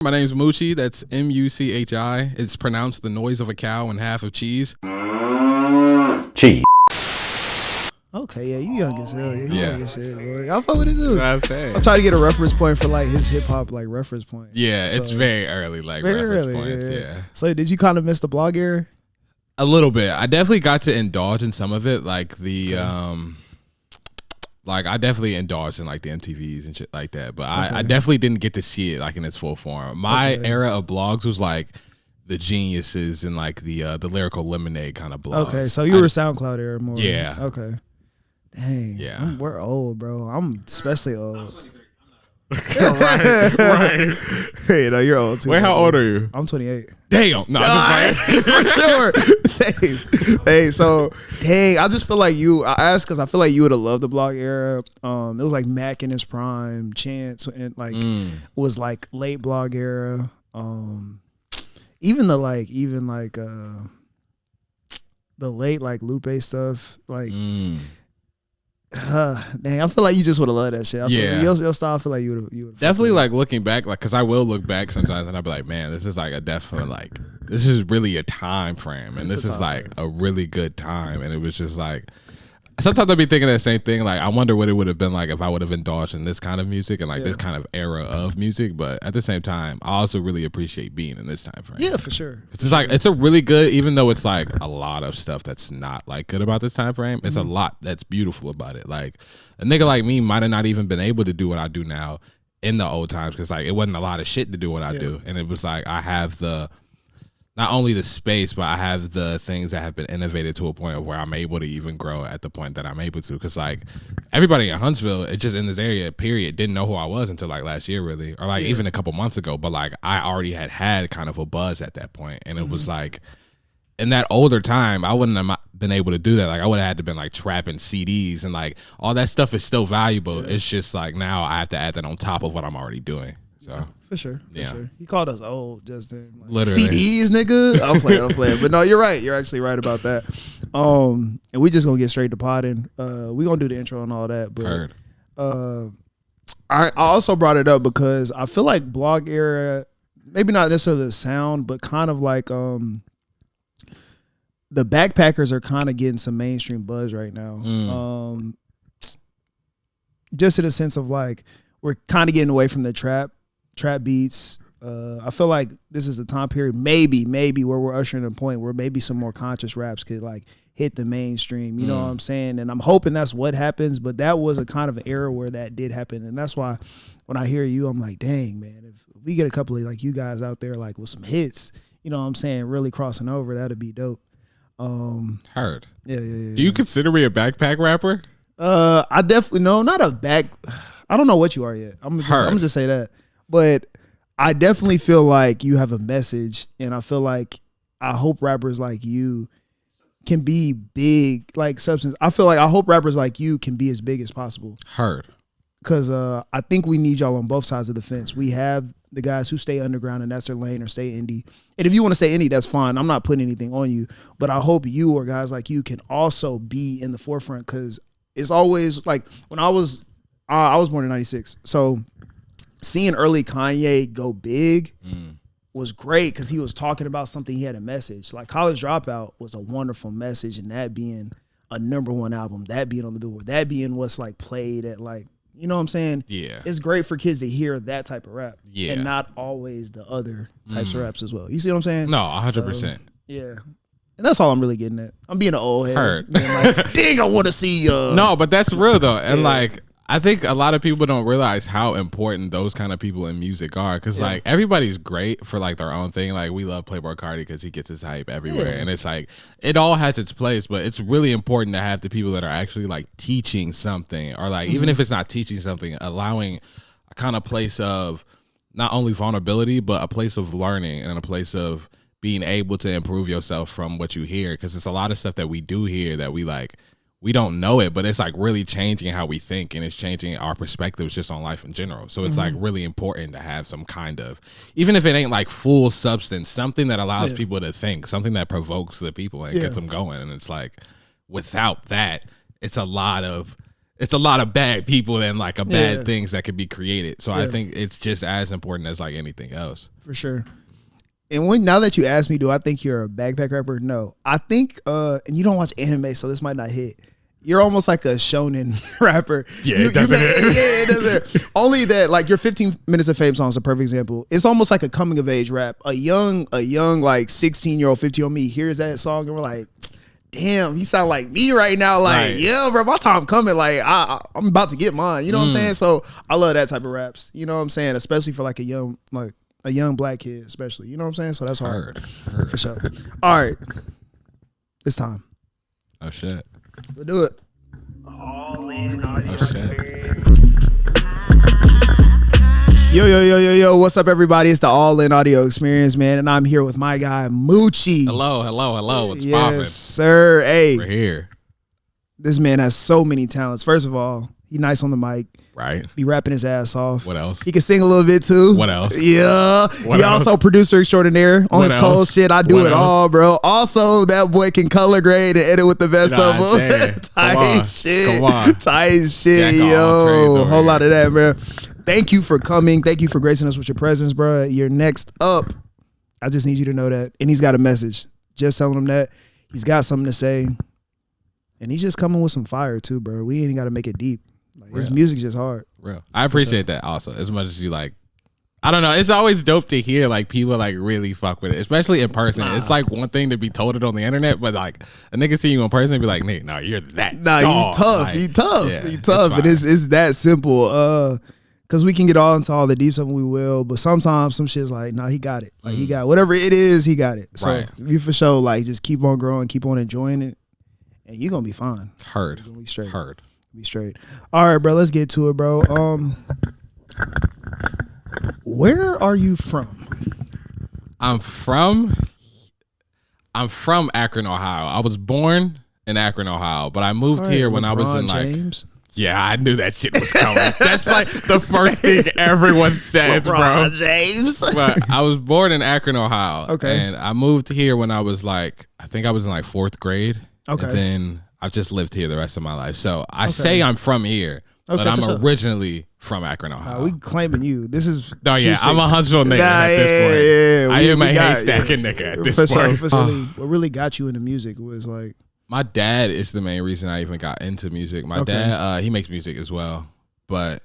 My name's Moochie. That's Muchi. It's pronounced the noise of a cow and half of cheese. Cheese. Okay, yeah, you young as hell. Yeah. Young as shit, boy. I fuck with it too. That's what I say. I'm trying to get a reference point for like his hip hop like reference point. Yeah, So, it's very early, like very reference early. points. Yeah. Yeah. So did you kind of miss the blog era? A little bit. I definitely got to indulge in some of it, like the like I definitely indulged in like the MTVs and shit like that. But I definitely didn't get to see it like in its full form. My era of blogs was like the Geniuses and like the Lyrical Lemonade kind of blogs. Okay, so you were SoundCloud era more. Yeah. Okay. Dang. Yeah. We're old, bro. I'm especially old. right. Hey, no, you're old too. Wait, how old are you? I'm 28. Damn. No, I'm just like, For sure. Thanks. Hey, so dang, I just feel like I asked because I feel like you would have loved the blog era. It was like Mac in his prime, Chance, and like was like late blog era. Even the late like Lupe stuff, like dang, I feel like you just would have loved that shit. Your style, I feel like you would definitely like looking back, like because I will look back sometimes and I'll be like, man, this is like a definite like this is really a time frame, and this is like a really good time, and it was just like sometimes I'd be thinking that same thing. Like I wonder what it would have been like if I would have indulged in this kind of music and like this kind of era of music. But at the same time, I also really appreciate being in this time frame. Yeah, for sure. It's like it's a really good, even though it's like a lot of stuff that's not like good about this time frame. It's a lot that's beautiful about it. Like a nigga like me might have not even been able to do what I do now in the old times because like it wasn't a lot of shit to do what I do, and it was like I have the. Not only the space, but I have the things that have been innovated to a point of where I'm able to even grow at the point that I'm able to. Because like everybody in Huntsville, it just in this area, period, didn't know who I was until like last year, really, or like even a couple months ago. But like I already had kind of a buzz at that point, and it was like in that older time, I wouldn't have been able to do that. Like I would have had to been like trapping CDs and like all that stuff is still valuable. It's just like now I have to add that on top of what I'm already doing. So. For sure. Yeah. Sure. He called us old just then. Like, Literally. CDs, nigga. I'm playing. But no, you're right. You're actually right about that. And we just gonna get straight to potting. We gonna do the intro and all that. But Heard. I also brought it up because I feel like blog era, maybe not necessarily the sound, but kind of like the backpackers are kind of getting some mainstream buzz right now. Just in a sense of like we're kind of getting away from the trap beats. I feel like this is a time period, maybe where we're ushering a point where maybe some more conscious raps could like hit the mainstream. You know what I'm saying? And I'm hoping that's what happens. But that was a kind of an era where that did happen, and that's why when I hear you, I'm like, dang man, if we get a couple of like you guys out there like with some hits, you know what I'm saying, really crossing over, that'd be dope. Heard. Yeah. Do you consider me a backpack rapper? I definitely not a back. I don't know what you are yet. I'm gonna just say that. But I definitely feel like you have a message, and I feel like I hope rappers like you can be big, like substance. I hope rappers like you can be as big as possible. Heard. Because I think we need y'all on both sides of the fence. We have the guys who stay underground and that's their lane, or stay indie. And if you want to stay indie, that's fine. I'm not putting anything on you. But I hope you or guys like you can also be in the forefront, because it's always like when I was born in 96. So seeing early Kanye go big was great because he was talking about something, he had a message. Like College Dropout was a wonderful message, and that being a #1 album, that being on the Billboard, that being what's like played at like, you know what I'm saying? Yeah. It's great for kids to hear that type of rap. Yeah. And not always the other types of raps as well. You see what I'm saying? No, 100%. So, yeah. And that's all I'm really getting at. I'm being an old head. Heard. Like, dang, I want to see No, but that's real though. And like I think a lot of people don't realize how important those kind of people in music are, because like everybody's great for like their own thing. Like we love Playboi Carti because he gets his hype everywhere, and it's like it all has its place, but it's really important to have the people that are actually like teaching something, or like even if it's not teaching something, allowing a kind of place of not only vulnerability but a place of learning and a place of being able to improve yourself from what you hear, because it's a lot of stuff that we do hear that we don't know it, but it's like really changing how we think, and it's changing our perspectives just on life in general. So it's like really important to have some kind of, even if it ain't like full substance, something that allows people to think, something that provokes the people and gets them going. And it's like, without that, it's a lot of it's a lot of bad people and like bad Yeah. things that could be created. So I think it's just as important as like anything else. For sure. And now that you ask me, do I think you're a backpack rapper? No. I think, and you don't watch anime, so this might not hit. You're almost like a shonen rapper. Yeah, it doesn't. Yeah, it doesn't. Only that, like your 15 Minutes of Fame song is a perfect example. It's almost like a coming of age rap. A young like 16-year-old, 15-year-old me hears that song and we're like, damn, he sound like me right now. Like, Right. yeah, bro, my time coming. Like, I'm about to get mine. You know what I'm saying? So I love that type of raps. You know what I'm saying? Especially for like a young black kid, especially. You know what I'm saying? So that's hard. Heard. For sure. All right. It's time. Oh shit. We'll do it. Oh shit. Yo, what's up, everybody? It's the All In Audio Experience, man, and I'm here with my guy, Moochie. Hello. What's Yes, poppin'? sir. Hey, We're here. this man has so many talents. First of all, he nice on the mic. Right. Be rapping his ass off. What else? He can sing a little bit, too. What else? Yeah. What He else? also producer extraordinaire on What his cold else? shit. I do What it else? all, bro. Also, that boy can color grade and edit with the best You know of what I'm them. saying? Come Tight on. shit. Come on. Tight shit, Jack of all trades yo. over Whole here. lot of that, bro. Thank you for coming. Thank you for gracing us with your presence, bro. You're next up. I just need you to know that. And he's got a message. Just telling him that. He's got something to say. And he's just coming with some fire, too, bro. We ain't got to make it deep. Like, his music's just hard. Real. I appreciate that also. As much as you like, I don't know. It's always dope to hear like people like really fuck with it, especially in person. It's like one thing to be told it on the internet, but like a nigga see you in person and be like, "Nigga, no, you're that. Nah, dog." you tough. Like, You tough. yeah, You tough. And fire. it's that simple. Cause we can get all into all the deep stuff and we will, but sometimes some shit's like, nah, he got it. Like he got whatever it is, he got it. So Right. you for sure like just keep on growing, keep on enjoying it, and you're gonna be fine. Heard. You're gonna be straight. Heard. Be straight. All right, bro. Let's get to it, bro. Where are you from? I'm from Akron, Ohio. I was born in Akron, Ohio, but I moved All right, here when I was in LeBron like. James. Yeah, I knew that shit was coming. That's like the first thing everyone says, bro. James. But I was born in Akron, Ohio. Okay. And I moved here when I was like, I think I was in like 4th grade. Okay. And then I've just lived here the rest of my life. So I say I'm from here, but Okay, I'm for sure. originally from Akron, Ohio. We claiming you. This is. Oh yeah, I'm a Q6. Huntsville nigga at this point. Yeah. I am a we got- haystacking nigga at this for point. Sure, for sure. What really got you into music was like. My dad is the main reason I even got into music. My dad, he makes music as well, but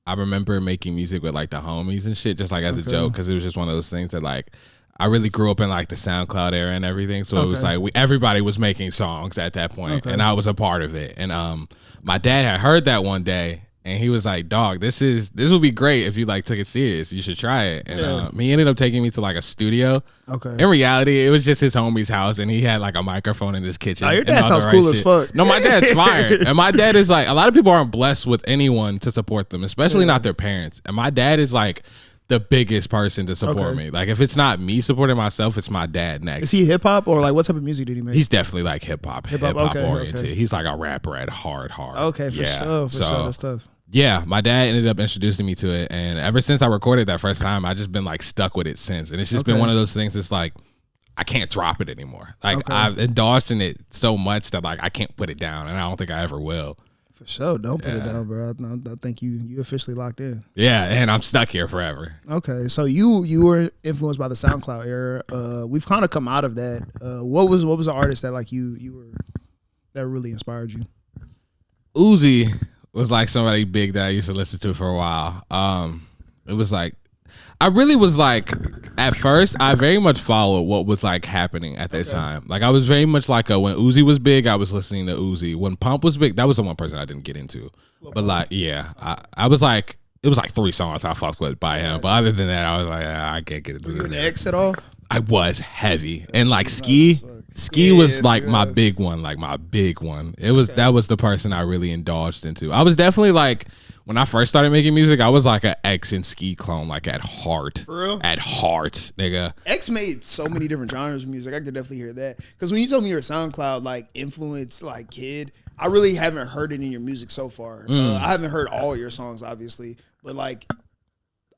I remember making music with like the homies and shit, just like as a joke, because it was just one of those things that like I really grew up in like the SoundCloud era and everything. So it was like everybody was making songs at that point, and I was a part of it. And my dad had heard that one day, and he was like, "Dog, this would be great if you like took it serious. You should try it." And he ended up taking me to like a studio. Okay. In reality, it was just his homie's house, and he had like a microphone in his kitchen. Oh, your and dad all sounds the cool right as shit. fuck. No, my dad's fire, and my dad is like, a lot of people aren't blessed with anyone to support them, especially not their parents. And my dad is like the biggest person to support me. Like if it's not me supporting myself, it's my dad next. Is he hip hop or like what type of music did he make? He's definitely like hip hop okay, oriented. okay. He's like a rapper at heart. Okay, for sure. For sure. That's tough. Yeah, my dad ended up introducing me to it, and ever since I recorded that first time, I just been like stuck with it since, and it's just been one of those things. It's like I can't drop it anymore. Like I've indulged in it so much that like I can't put it down, and I don't think I ever will. For sure. Don't put it down, bro. I think you officially locked in. Yeah, and I'm stuck here forever. Okay, so you were influenced by the SoundCloud era. We've kind of come out of that. What was the artist that like you were that really inspired you? Uzi was like somebody big that I used to listen to for a while. It was like I really was like at first I very much followed what was like happening at that time. Like I was very much like when Uzi was big, I was listening to Uzi. When Pump was big, that was the one person I didn't get into. But like yeah, I was like it was like 3 songs I fucked with by him. But other than that, I was like I can't get into Were you an this. X at all? I was heavy and like Ski was like my big one, like my big one. It was that was the person I really indulged into. I was definitely like when I first started making music, I was like an X and Ski clone, like at heart. For real? At heart, nigga. X made so many different genres of music. I could definitely hear that. Because when you told me you're a SoundCloud like influence like kid, I really haven't heard it in your music so far. I haven't heard all your songs, obviously, but like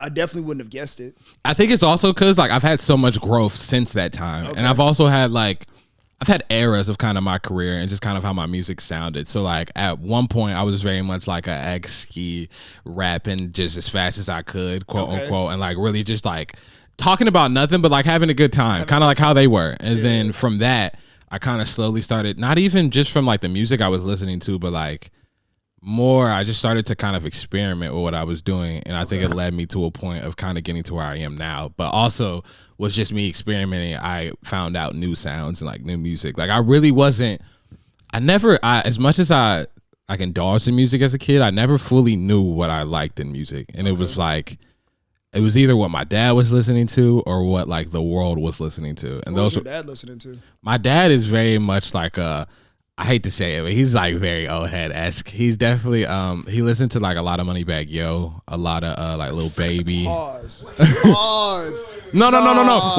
I definitely wouldn't have guessed it. I think it's also because like I've had so much growth since that time, and I've also had like I've had eras of kind of my career and just kind of how my music sounded. So like at one point I was very much like a X-ski rapping just as fast as I could, quote unquote, and like really just like talking about nothing but like having a good time, kind of like how they were. And then from that, I kind of slowly started, not even just from like the music I was listening to, but like more, I just started to kind of experiment with what I was doing. And I think it led me to a point of kind of getting to where I am now. But also was just me experimenting. I found out new sounds and like new music. Like I really wasn't, as much as I indulged in music as a kid, I never fully knew what I liked in music. And it was like, it was either what my dad was listening to or what like the world was listening to. And what was your dad listening to? My dad is very much like I hate to say it, but he's like very old head-esque. He's definitely he listened to like a lot of Moneybagg Yo, a lot of like Lil Baby. Pause. No.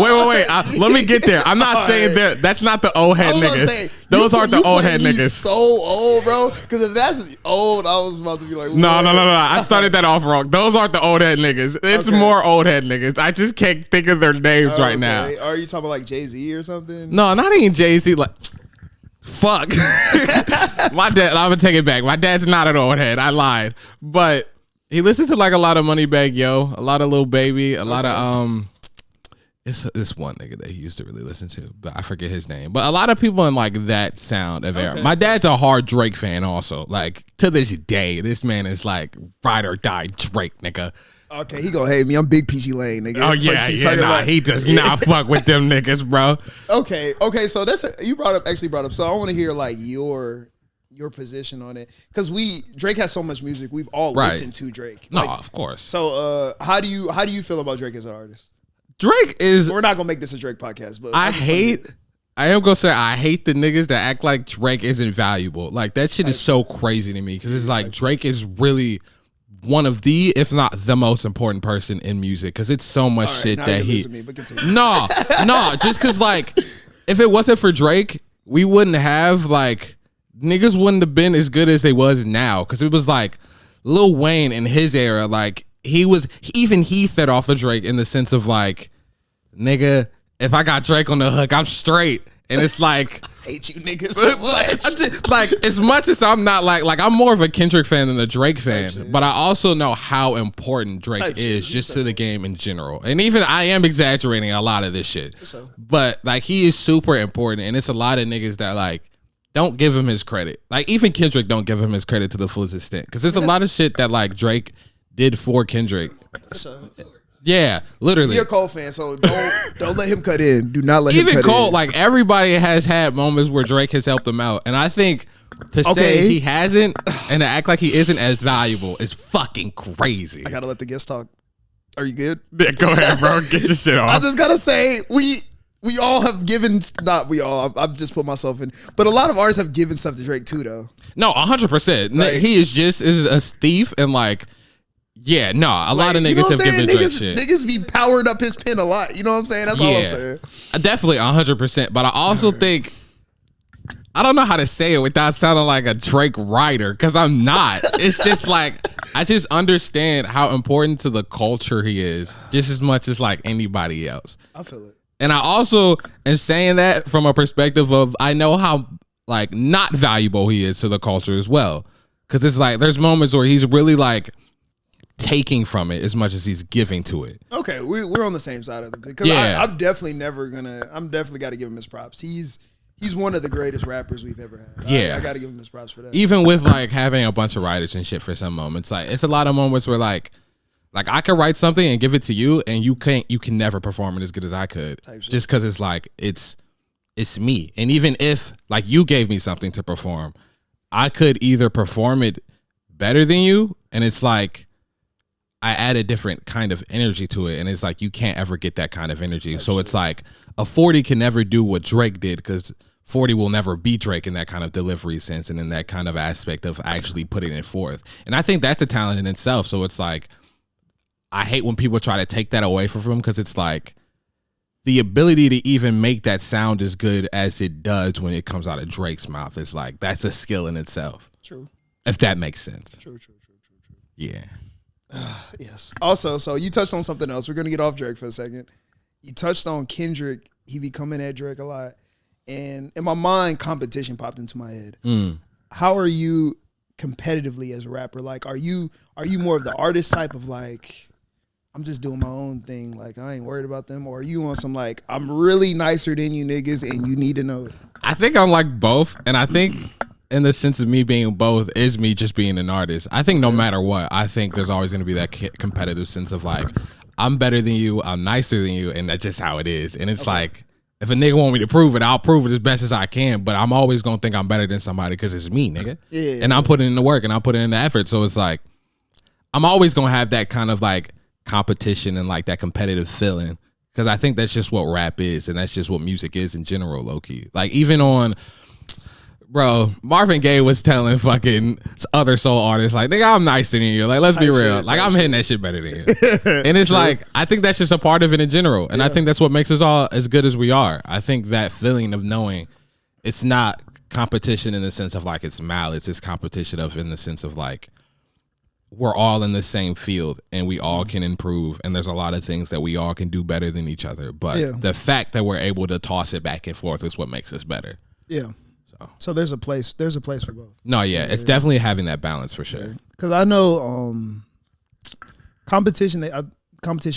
Wait. Let me get there. I'm not saying that. That's not the old head niggas. Those aren't the old head niggas. So old, bro. Because if that's old, I was about to be like, what? No. I started that off wrong. Those aren't the old head niggas. It's more old head niggas. I just can't think of their names right now. Are you talking about like Jay-Z or something? No, not even Jay-Z. Like, fuck. My dad, I'm gonna take it back. My dad's not an old head. I lied. But he listened to like a lot of Moneybagg Yo, a lot of Lil Baby, a lot of it's this one nigga that he used to really listen to, but I forget his name. But a lot of people in like that sound of era. My dad's a hard Drake fan also. Like to this day, this man is like ride or die Drake, nigga. Okay, he gonna hate me. I'm big PG Lane, nigga. Oh yeah, he does not fuck with them niggas, bro. Okay. So you brought up. So I want to hear like your position on it, because Drake has so much music. We've all listened to Drake. No, of course. So how do you feel about Drake as an artist? Drake is. We're not gonna make this a Drake podcast, but I am gonna say I hate the niggas that act like Drake isn't valuable. Like that shit is so crazy to me, because it's like Drake is really one of the, if not the most important person in music, because it's so much shit that he. No, just because like if it wasn't for Drake, we wouldn't have like niggas wouldn't have been as good as they was now, because it was like Lil Wayne in his era, like. He fed off of Drake in the sense of like, nigga, if I got Drake on the hook, I'm straight. And it's like, I hate you niggas so much. Like as much as I'm not like I'm more of a Kendrick fan than a Drake fan, but I also know how important Drake is just to the game in general. And even I am exaggerating a lot of this shit, but like he is super important, and it's a lot of niggas that like don't give him his credit. Like even Kendrick don't give him his credit to the fullest extent, because there's a lot of shit that like Drake did for Kendrick. Yeah, literally. You're a Cole fan, so don't let him cut in. Do not let him cut in. Even Cole, like everybody has had moments where Drake has helped him out, and I think to say he hasn't and to act like he isn't as valuable is fucking crazy. I gotta let the guests talk. Are you good? Yeah, go ahead, bro. Get your shit off. I just gotta say we all have given, not we all, I've just put myself in, but a lot of artists have given stuff to Drake too, though. No, 100%. Like, he is a thief, and like. Yeah, no, a lot of niggas have given Drake shit. Niggas be powered up his pen a lot. You know what I'm saying? That's all I'm saying. Definitely 100%. But I also think, I don't know how to say it without sounding like a Drake writer, because I'm not. It's just like, I just understand how important to the culture he is, just as much as like anybody else. I feel it. And I also am saying that from a perspective of, I know how like not valuable he is to the culture as well. Because it's like, there's moments where he's really like, taking from it as much as he's giving to it. Okay, we're on the same side of it, because I'm definitely got to give him his props. He's one of the greatest rappers we've ever had. I got to give him his props for that. Even with like having a bunch of writers and shit for some moments, like it's a lot of moments where like I could write something and give it to you, and you can never perform it as good as I could, just because it's like it's me. And even if like you gave me something to perform, I could either perform it better than you, and it's like I add a different kind of energy to it, and it's like you can't ever get that kind of energy. So it's like a 40 can never do what Drake did, because 40 will never be Drake in that kind of delivery sense and in that kind of aspect of actually putting it forth. And I think that's a talent in itself. So it's like, I hate when people try to take that away from him, because it's like the ability to even make that sound as good as it does when it comes out of Drake's mouth is like, that's a skill in itself. True. If that makes sense. True. Yeah. Yes. Also, so you touched on something else. We're going to get off Drake for a second. You touched on Kendrick. He be coming at Drake a lot. And in my mind, competition popped into my head. How are you competitively as a rapper? Like, are you more of the artist type of like, I'm just doing my own thing, like I ain't worried about them? Or are you on some like, I'm really nicer than you niggas and you need to know it? I think I'm like both. And I think in the sense of me being both is me just being an artist. I think no matter what, I think there's always going to be that competitive sense of like, I'm better than you, I'm nicer than you, and that's just how it is. And it's like, if a nigga want me to prove it, I'll prove it as best as I can. But I'm always gonna think I'm better than somebody because it's me, nigga. Yeah. And I'm putting in the work and I'm putting in the effort. So it's like, I'm always gonna have that kind of like competition and like that competitive feeling, because I think that's just what rap is, and that's just what music is in general, low key. Like even on, bro, Marvin Gaye was telling fucking other soul artists like, nigga, I'm nicer than you. Like, let's be real. Like, I'm hitting that shit better than you. And it's like, I think that's just a part of it in general. And I think that's what makes us all as good as we are. I think that feeling of knowing it's not competition in the sense of like it's malice. It's competition of in the sense of like, we're all in the same field and we all can improve. And there's a lot of things that we all can do better than each other. But the fact that we're able to toss it back and forth is what makes us better. Yeah. So there's a place for both. No, yeah, it's definitely having that balance for sure. Because I know competition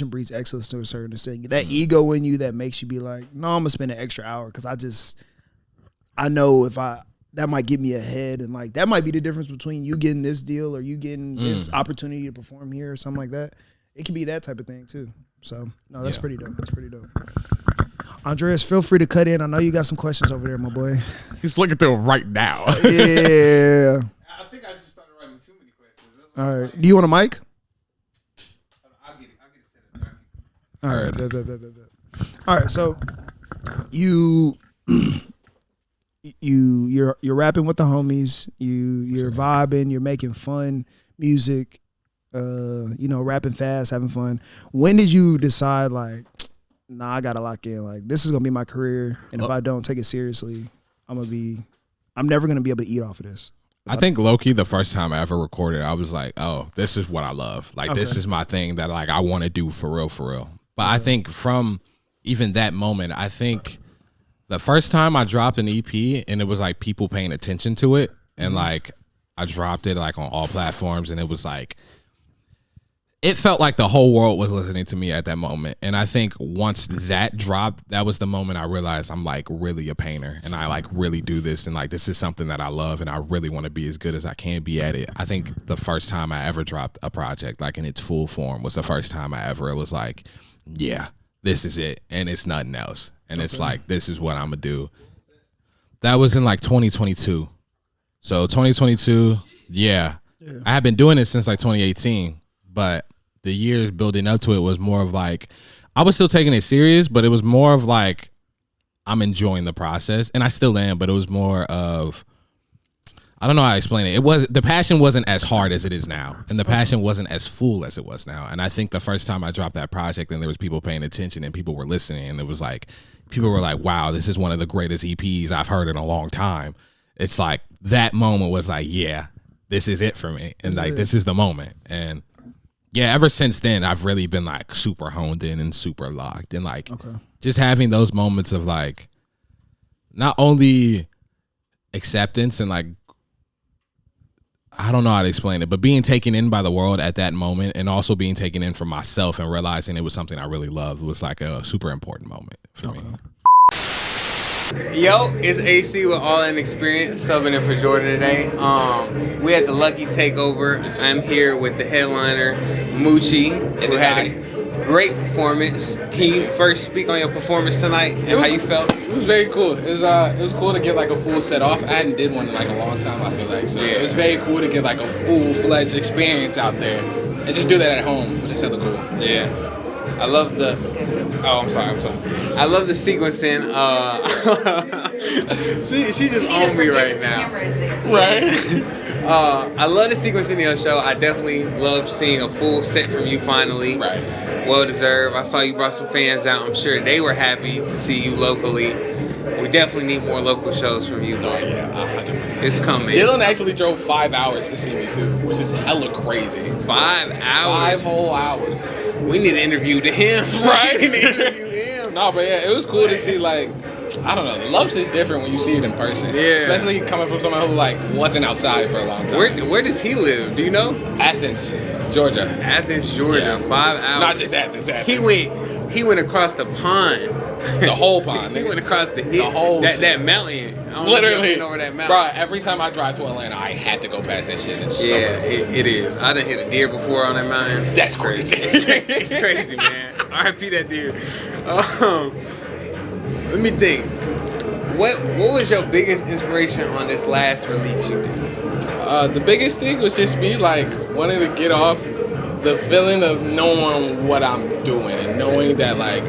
breeds excellence to a certain extent. That ego in you that makes you be like, no, I'm gonna spend an extra hour because I know if that might get me ahead, and like that might be the difference between you getting this deal or you getting this opportunity to perform here or something like that. It can be that type of thing too. So no, that's pretty dope. That's pretty dope. Andreas, feel free to cut in. I know you got some questions over there, my boy. He's looking through them right now. Yeah. I think I just started writing too many questions. All right. Do you want a mic? I'll get it set up. All right. Bet. All right. So you're rapping with the homies. You're vibing. You're making fun music. Rapping fast, having fun. When did you decide like, nah, I gotta lock in. Like, this is gonna be my career, and if I don't take it seriously, I'm never gonna be able to eat off of this. I think low-key the first time I ever recorded, I was like, oh, this is what I love. Like, this is my thing that like I want to do for real. But I think from even that moment, I think the first time I dropped an EP and it was like people paying attention to it, and like I dropped it like on all platforms, and it was like, it felt like the whole world was listening to me at that moment. And I think once that dropped, that was the moment I realized I'm like really a painter, and I like really do this, and like this is something that I love, and I really want to be as good as I can be at it. I think the first time I ever dropped a project like in its full form was the first time I ever was like, yeah, this is it, and it's nothing else. And it's like, this is what I'm gonna do. That was in like 2022. So 2022, yeah. I had been doing it since like 2018. But the years building up to it was more of like, I was still taking it serious, but it was more of like, I'm enjoying the process, and I still am, but it was more of, I don't know how to explain it. The passion wasn't as hard as it is now, and the passion wasn't as full as it was now. And I think the first time I dropped that project and there was people paying attention and people were listening, and it was like, people were like, wow, this is one of the greatest EPs I've heard in a long time. It's like, that moment was like, yeah, this is it for me. And like, this is the moment. And yeah, ever since then, I've really been like super honed in and super locked, and like just having those moments of like not only acceptance and like, I don't know how to explain it, but being taken in by the world at that moment, and also being taken in from myself and realizing it was something I really loved, was like a super important moment for me. Yo, it's AC with All In Experience, subbing in for Jordan today. We had the Lucky Takeover. I'm here with the headliner, Moochie, who had a great performance. Can you first speak on your performance tonight and how you felt? It was very cool. It was cool to get like a full set off. I hadn't did one in like a long time, I feel like. So it was very cool to get like a full-fledged experience out there and just do that at home, which is hella cool. Yeah. I love the... Oh, I'm sorry. I love the sequencing. She just on me right now. Right. I love the sequencing in your show. I definitely love seeing a full set from you finally. Right. Well deserved. I saw you brought some fans out. I'm sure they were happy to see you locally. We definitely need more local shows from you. Oh, yeah, 100%. It's coming. Dylan actually drove 5 hours to see me too, which is hella crazy. 5 hours? 5 whole hours. We need to interview him. Right? We need to interview him. No, but yeah, it was cool to see, like, I don't know. The love's is different when you see it in person. Yeah. Especially coming from someone who like wasn't outside for a long time. Where does he live? Do you know? Athens, Georgia. Athens, Georgia. Yeah. 5 hours. Not just Athens. He went across the pond. The whole pond. He nigga. went across the hill. whole that shit. mountain. I don't know if Literally. you know where that mountain. Bro, every time I drive to Atlanta, I have to go past that shit. It's Yeah, it is. I done hit a deer before on that mountain. That's crazy. It's crazy, man. R.I.P. that deer. Let me think. What was your biggest inspiration on this last release you did? The biggest thing was just me like wanting to get off the feeling of knowing what I'm doing and knowing that like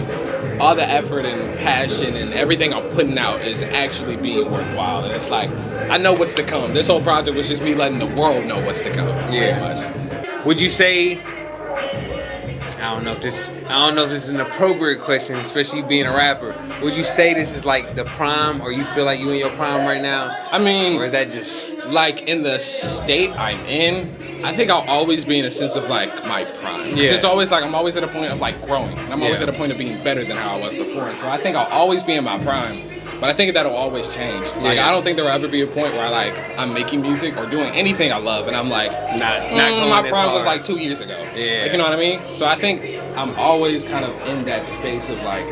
all the effort and passion and everything I'm putting out is actually being worthwhile. And it's like I know what's to come. This whole project was just me letting the world know what's to come. Yeah. Pretty much. Would you say? I don't know if this is an appropriate question, especially being a rapper. Would you say this is like the prime, or you feel like you in your prime right now? I mean, Or is that just like in the state I'm in, I think I'll always be in a sense of like my prime. Yeah. It's always like I'm always at a point of like growing. And I'm always Yeah. at a point of being better than how I was before. So I think I'll always be in my prime. But I think that'll always change. Like Yeah. I don't think there will ever be a point where I'm making music or doing anything I love and I'm like, not going my this prime was hard? like 2 years ago. Yeah. Like, you know what I mean? So I think I'm always kind of in that space of like,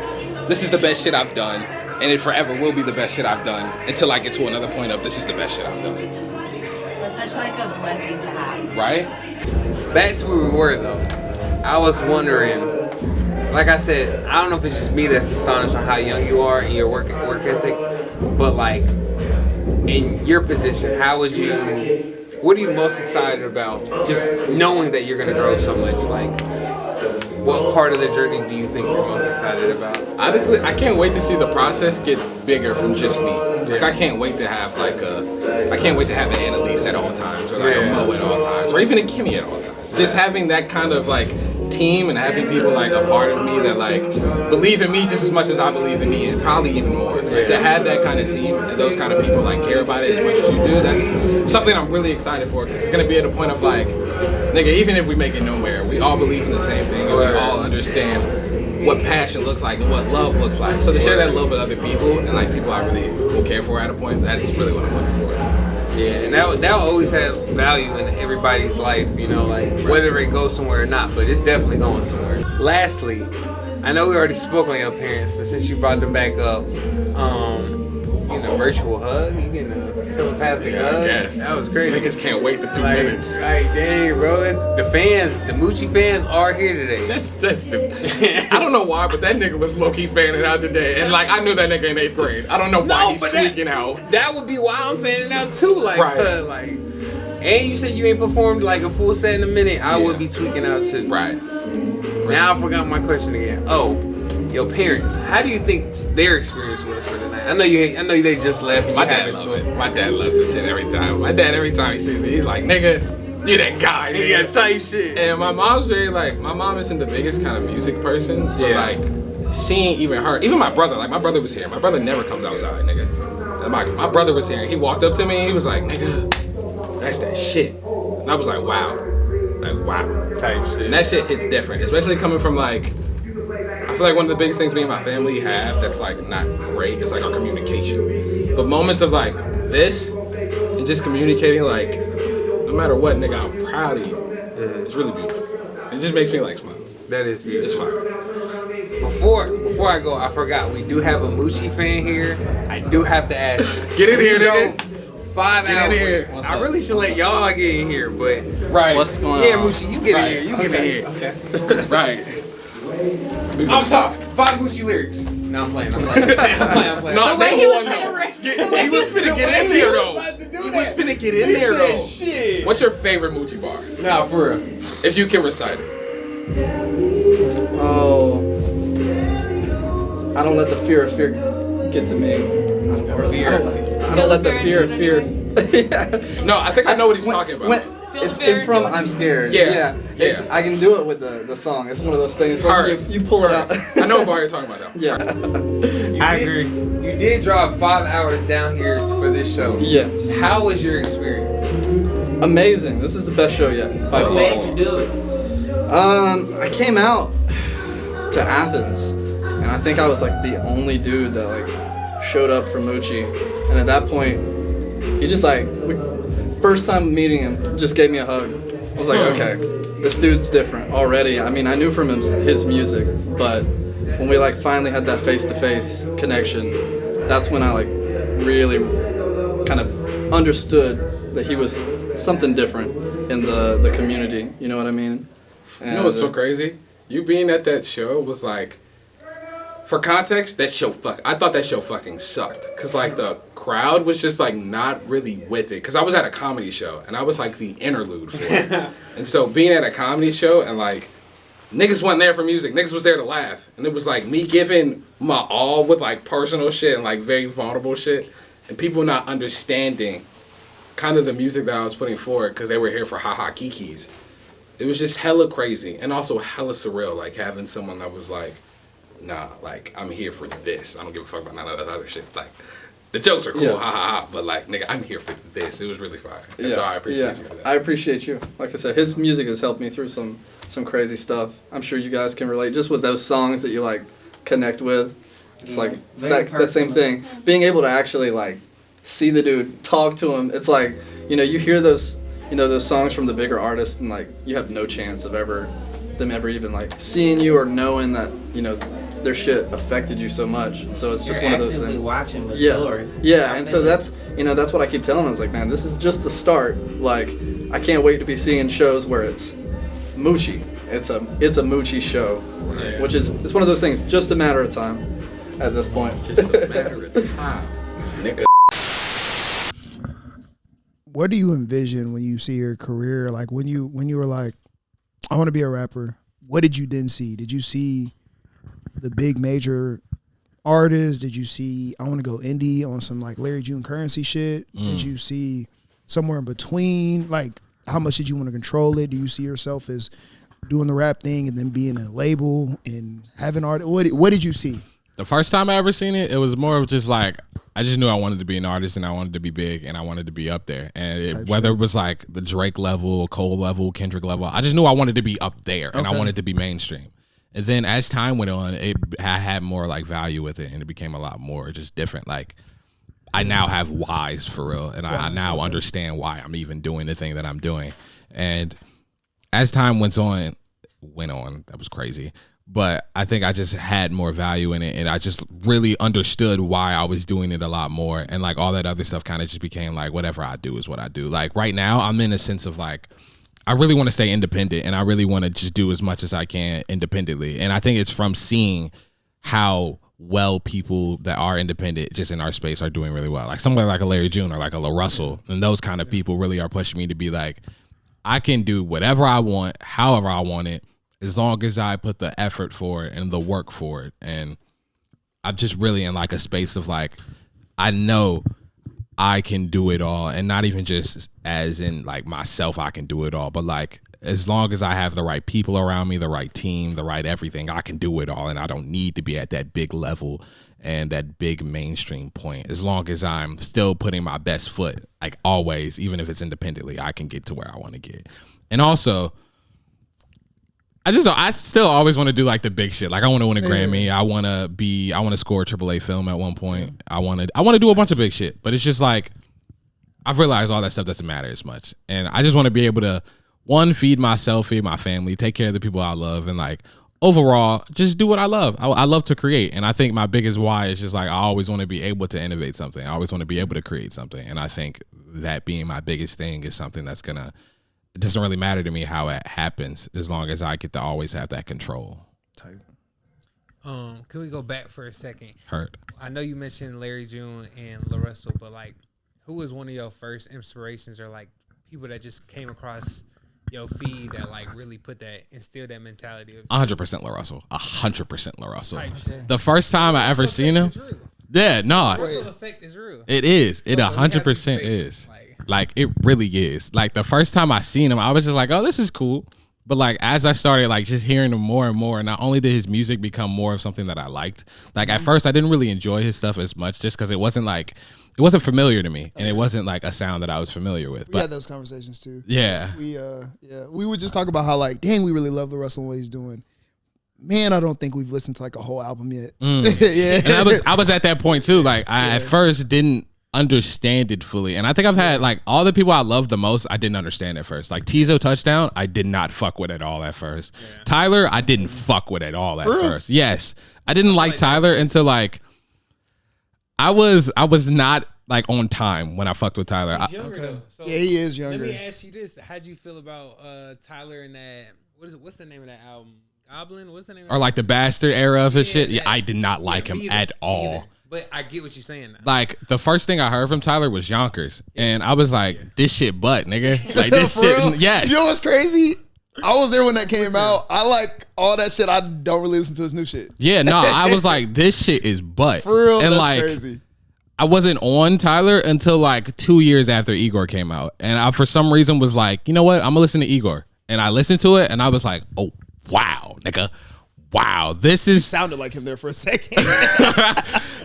this is the best shit I've done, and it forever will be the best shit I've done until I get to another point of this is the best shit I've done. That's such like a blessing to have. Right? Back to where we were though. I was wondering, like I said, I don't know if it's just me that's astonished on how young you are and your work ethic, but like in your position, what are you most excited about? Just knowing that you're gonna grow so much, like what part of the journey do you think you're most excited about? Honestly, I can't wait to see the process get bigger from just me. Like I can't wait to have an Annalise at all times, or like a Mo at all times, or even a Kimmy at all times. Just having that kind of like team and having people like a part of me that like believe in me just as much as I believe in me, and probably even more. Like, to have that kind of team and those kind of people like care about it as much as you do, that's something I'm really excited for, because it's gonna be at a point of like, nigga, even if we make it nowhere, we all believe in the same thing and we all understand what passion looks like and what love looks like. So to share that love with other people and like people I really will care for at a point, that's really what I'm looking forward to. Yeah, and that always has value in everybody's life, you know, like whether it goes somewhere or not, but it's definitely going somewhere. Lastly, I know we already spoke on your parents, but since you brought them back up, you getting a virtual hug? You getting a telepathic hug? Yes. That was crazy. Niggas can't wait the 2 Like, minutes. like, dang, bro. The fans, the Moochie fans are here today. That's the. I don't know why, but that nigga was low key fanning out today, and like I knew that nigga in 8th grade. I don't know why he's tweaking out. That would be why I'm fanning out too. Like, Right. like, and you said you ain't performed like a full set in a minute. I would be tweaking out too. Right. Now I forgot my question again. Oh, your parents. How do you think their experience was for the night? I know they just left. And My dad loved it. My dad loves this shit every time. My dad, every time he sees it, he's like, nigga, you that guy. He got type shit. And my mom's very like, my mom isn't the biggest kind of music person, but Yeah. like, she ain't even her. Even my brother, like my brother was here. My brother never comes outside, nigga. And my brother was here. He walked up to me and he was like, nigga, that's that shit. And I was like, wow. Like, wow. Type shit. And that shit hits different, especially coming from like, I feel like one of the biggest things me and my family have that's like not great is like our communication. But moments of like this and just communicating like, no matter what, nigga, I'm proud of you. It's really beautiful. It just makes me like smile. That is beautiful. It's fine. Before I go, I forgot we do have a Moochie fan here. I do have to ask. Get in here, Yo, nigga. 5 Get in hours. here. I really should let y'all get in here, but Right. What's going yeah, on? Moochie, you get Right. in here. You get in here. Okay. Right. I'm sorry. 5 Moochie lyrics. No, I'm playing. I'm playing. No, The way number he was one, finna though. rap. He was finna get in there, though. He was finna get in there, though. Shit. What's your favorite Moochie bar? Nah, for real. If you can recite it. Oh, I don't let the fear of fear get to me. I don't let the fear of fear. Yeah. No, I think I know what he's talking about. It's from I'm Scared. Yeah. It's, Yeah. I can do it with the song. It's one of those things. Like Alright. you pull it out. I know what bar you're talking about, though. Yeah. I agree. You did drive 5 hours down here for this show. Yes. How was your experience? Amazing. This is the best show yet. By What far. made you do it? I came out to Athens, and I think I was like the only dude that like showed up for Moochie, and at that point, he just like, first time meeting him, just gave me a hug. I was like, okay, this dude's different already. I mean, I knew from his music, but when we like finally had that face-to-face connection, that's when I like really kind of understood that he was something different in the community. You know what I mean? And, you know what's so crazy? You being at that show was like, for context, that show I thought that show fucking sucked. Cause like the crowd was just like not really with it. Cause I was at a comedy show and I was like the interlude for it. And so being at a comedy show and like niggas wasn't there for music, niggas was there to laugh. And it was like me giving my all with like personal shit and like very vulnerable shit. And people not understanding kind of the music that I was putting forward because they were here for haha kikis. It was just hella crazy and also hella surreal, like having someone that was like, nah, like I'm here for this. I don't give a fuck about none of that other shit. Like the jokes are cool, ha ha ha, but like nigga, I'm here for this. It was really fire. And so I appreciate you for that. I appreciate you. Like I said, his music has helped me through some crazy stuff. I'm sure you guys can relate just with those songs that you like connect with. It's like it's that same thing. Being able to actually like see the dude, talk to him. It's like, you hear those songs from the bigger artists and like you have no chance of them ever even like seeing you or knowing that, their shit affected you so much. So it's just one of those things. Watching the story. Yeah, and so that's what I keep telling them. I was like, man, this is just the start. Like, I can't wait to be seeing shows where it's Moochie. It's a Moochie show, which is it's one of those things. Just a matter of time at this point. Just a matter of time, nigga. What do you envision when you see your career? Like when you were like, I want to be a rapper. What did you then see? Did you see the big major artists? Did you see I want to go indie on some like Larry June Currency shit? Did you see somewhere in between? Like how much did you want to control it? Do you see yourself as doing the rap thing and then being in a label and having art? What did you see? The first time I ever seen it, it was more of just like, I just knew I wanted to be an artist and I wanted to be big and I wanted to be up there. And whether it was like the Drake level, Cole level, Kendrick level, I just knew I wanted to be up there and I wanted to be mainstream. And then as time went on, I had more like value with it and it became a lot more just different. Like I now have whys for real and I now understand why I'm even doing the thing that I'm doing. And as time went on, that was crazy. But I think I just had more value in it and I just really understood why I was doing it a lot more. And like all that other stuff kind of just became like whatever I do is what I do. Like right now I'm in a sense of like, I really want to stay independent and I really want to just do as much as I can independently. And I think it's from seeing how well people that are independent just in our space are doing really well. Like somebody like a Larry June or like a La Russell and those kind of people really are pushing me to be like, I can do whatever I want, however I want it, as long as I put the effort for it and the work for it. And I'm just really in like a space of like, I know I can do it all. And not even just as in like myself, I can do it all. But like, as long as I have the right people around me, the right team, the right everything, I can do it all. And I don't need to be at that big level and that big mainstream point. As long as I'm still putting my best foot, like always, even if it's independently, I can get to where I want to get. And also, I still always want to do like the big shit. Like I want to win a Grammy. I want to score a AAA film at one point. I want to do a bunch of big shit. But it's just like, I've realized all that stuff doesn't matter as much. And I just want to be able to, one, feed myself, feed my family, take care of the people I love. And like overall, just do what I love. I love to create. And I think my biggest why is just like, I always want to be able to innovate something. I always want to be able to create something. And I think that being my biggest thing is something that's going to, it doesn't really matter to me how it happens as long as I get to always have that control. Can we go back for a second? Hurt. I know you mentioned Larry June and La Russell, but like, who was one of your first inspirations or like people that just came across your feed that like really instilled that mentality? 100% La Russell. 100% La Russell. The first time I ever seen him. Yeah, no. Russell effect is real. It is. It 100% is. Like it really is. Like the first time I seen him, I was just like, oh, this is cool. But like as I started like just hearing him more and more, not only did his music become more of something that I liked. Like at first I didn't really enjoy his stuff as much just because it wasn't familiar to me and it wasn't like a sound that I was familiar with. We had those conversations too. Yeah. We would just talk about how like, dang, we really love the Russell and what he's doing. man, I don't think we've listened to like a whole album yet. Yeah. And I was at that point too. Like I at first didn't understand it fully. And I think I've had like all the people I love the most, I didn't understand at first. Like Tizo Touchdown, I did not fuck with at all at first. Yeah. Tyler, I didn't fuck with at all at first. Yes. I didn't like Tyler until like I was not like on time when I fucked with Tyler. He's younger though. So yeah, he is younger. Let me ask you this: how'd you feel about Tyler and that? What's the name of that album? Goblin? What's the name? Or like the Bastard era of his shit. Yeah, I did not like him at all. But I get what you're saying now. Like the first thing I heard from Tyler was Yonkers, and I was like, "This shit, butt, nigga." Like this shit. Real? Yes. You know what's crazy? I was there when that came out. I like all that shit. I don't really listen to his new shit. Yeah, no, I was like, "This shit is butt." For real, and that's like, crazy. I wasn't on Tyler until like 2 years after Igor came out. And I, for some reason, was like, you know what? I'm going to listen to Igor. And I listened to it, and I was like, oh, wow, nigga. Wow, this is... You sounded like him there for a second.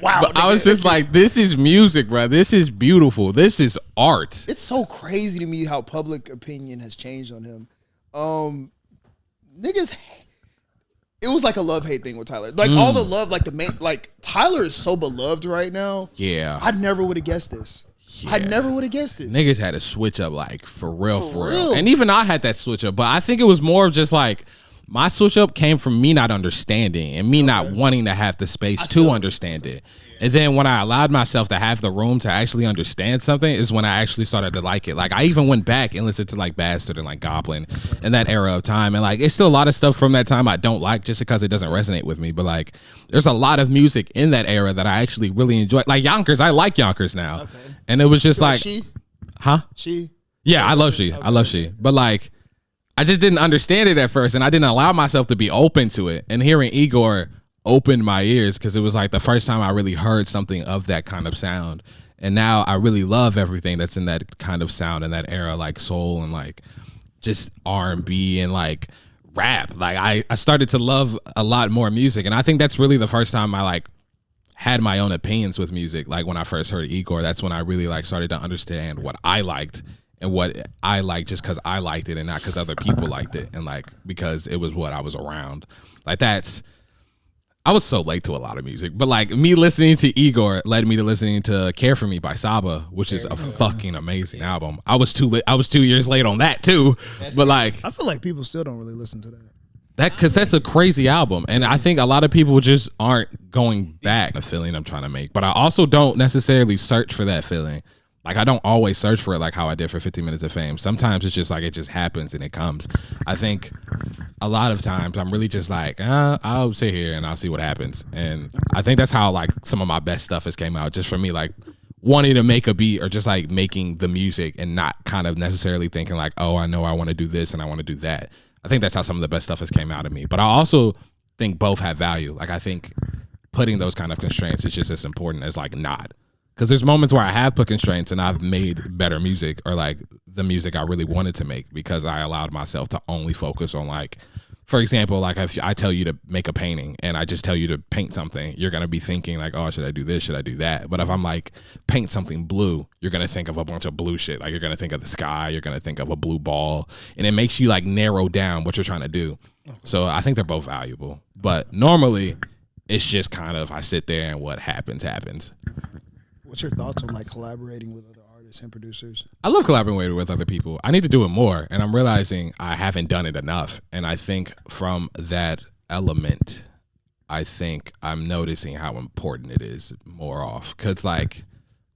Wow, but I was just like, this is music, bro. This is beautiful. This is art. It's so crazy to me how public opinion has changed on him. Niggas... It was like a love-hate thing with Tyler. Like, all the love, like, the main... Like, Tyler is so beloved right now. Yeah. I never would have guessed this. Yeah. I never would have guessed this. Niggas had a switch up, like, for real. And even I had that switch up. But I think it was more of just, like... My switch up came from me not understanding and me not wanting to have the space to understand it. And then when I allowed myself to have the room to actually understand something is when I actually started to like it. Like I even went back and listened to like Bastard and like Goblin in that era of time. And like it's still a lot of stuff from that time I don't like just because it doesn't resonate with me. But like there's a lot of music in that era that I actually really enjoy. Like Yonkers, I like Yonkers now. Okay. And it was just like She? Huh? She? Yeah, I love She. I love She. But like I just didn't understand it at first, and I didn't allow myself to be open to it. And hearing Igor opened my ears because it was like the first time I really heard something of that kind of sound. And now I really love everything that's in that kind of sound in that era, like soul and like just R&B and like rap. Like I started to love a lot more music, and I think that's really the first time I like had my own opinions with music. Like when I first heard Igor, that's when I really like started to understand what I liked. And what I like just because I liked it and not because other people liked it. And like, because it was what I was around. Like that's, I was so late to a lot of music. But like me listening to Igor led me to listening to Care For Me by Saba, which is a fucking amazing album. I was 2 years late on that too. But like, I feel like people still don't really listen to that. Because that's a crazy album. And I think a lot of people just aren't going back. The feeling I'm trying to make. But I also don't necessarily search for that feeling. Like, I don't always search for it like how I did for 15 Minutes of Fame. Sometimes it's just like it just happens and it comes. I think a lot of times I'm really just like, I'll sit here and I'll see what happens. And I think that's how like some of my best stuff has came out. Just for me, like wanting to make a beat or just like making the music and not kind of necessarily thinking like, oh, I know I want to do this and I want to do that. I think that's how some of the best stuff has came out of me. But I also think both have value. Like I think putting those kind of constraints is just as important as like not. Because there's moments where I have put constraints and I've made better music or like the music I really wanted to make because I allowed myself to only focus on like, for example, like if I tell you to make a painting and I just tell you to paint something, you're going to be thinking like, oh, should I do this? Should I do that? But if I'm like, paint something blue, you're going to think of a bunch of blue shit. Like you're going to think of the sky, you're going to think of a blue ball, and it makes you like narrow down what you're trying to do. So I think they're both valuable. But normally it's just kind of, I sit there and what happens. What's your thoughts on like collaborating with other artists and producers? I love collaborating with other people. I need to do it more, and I'm realizing I haven't done it enough. And I think from that element, I think I'm noticing how important it is more off. Because like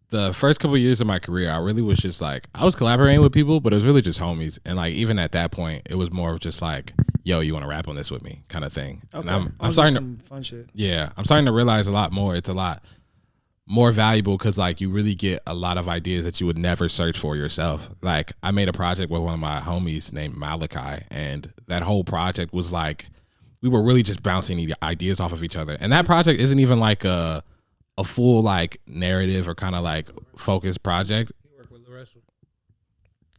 the first couple of years of my career, I really was just like, I was collaborating with people, but it was really just homies. And like even at that point, it was more of just like, yo, you want to rap on this with me kind of thing. Okay. And I'm starting to fun shit. Yeah, I'm starting to realize a lot more. It's a lot more valuable because like you really get a lot of ideas that you would never search for yourself. Like I made a project with one of my homies named Malachi, and that whole project was like we were really just bouncing ideas off of each other. And that project isn't even like a full like narrative or kind of like focused project. You work with Lorenzo.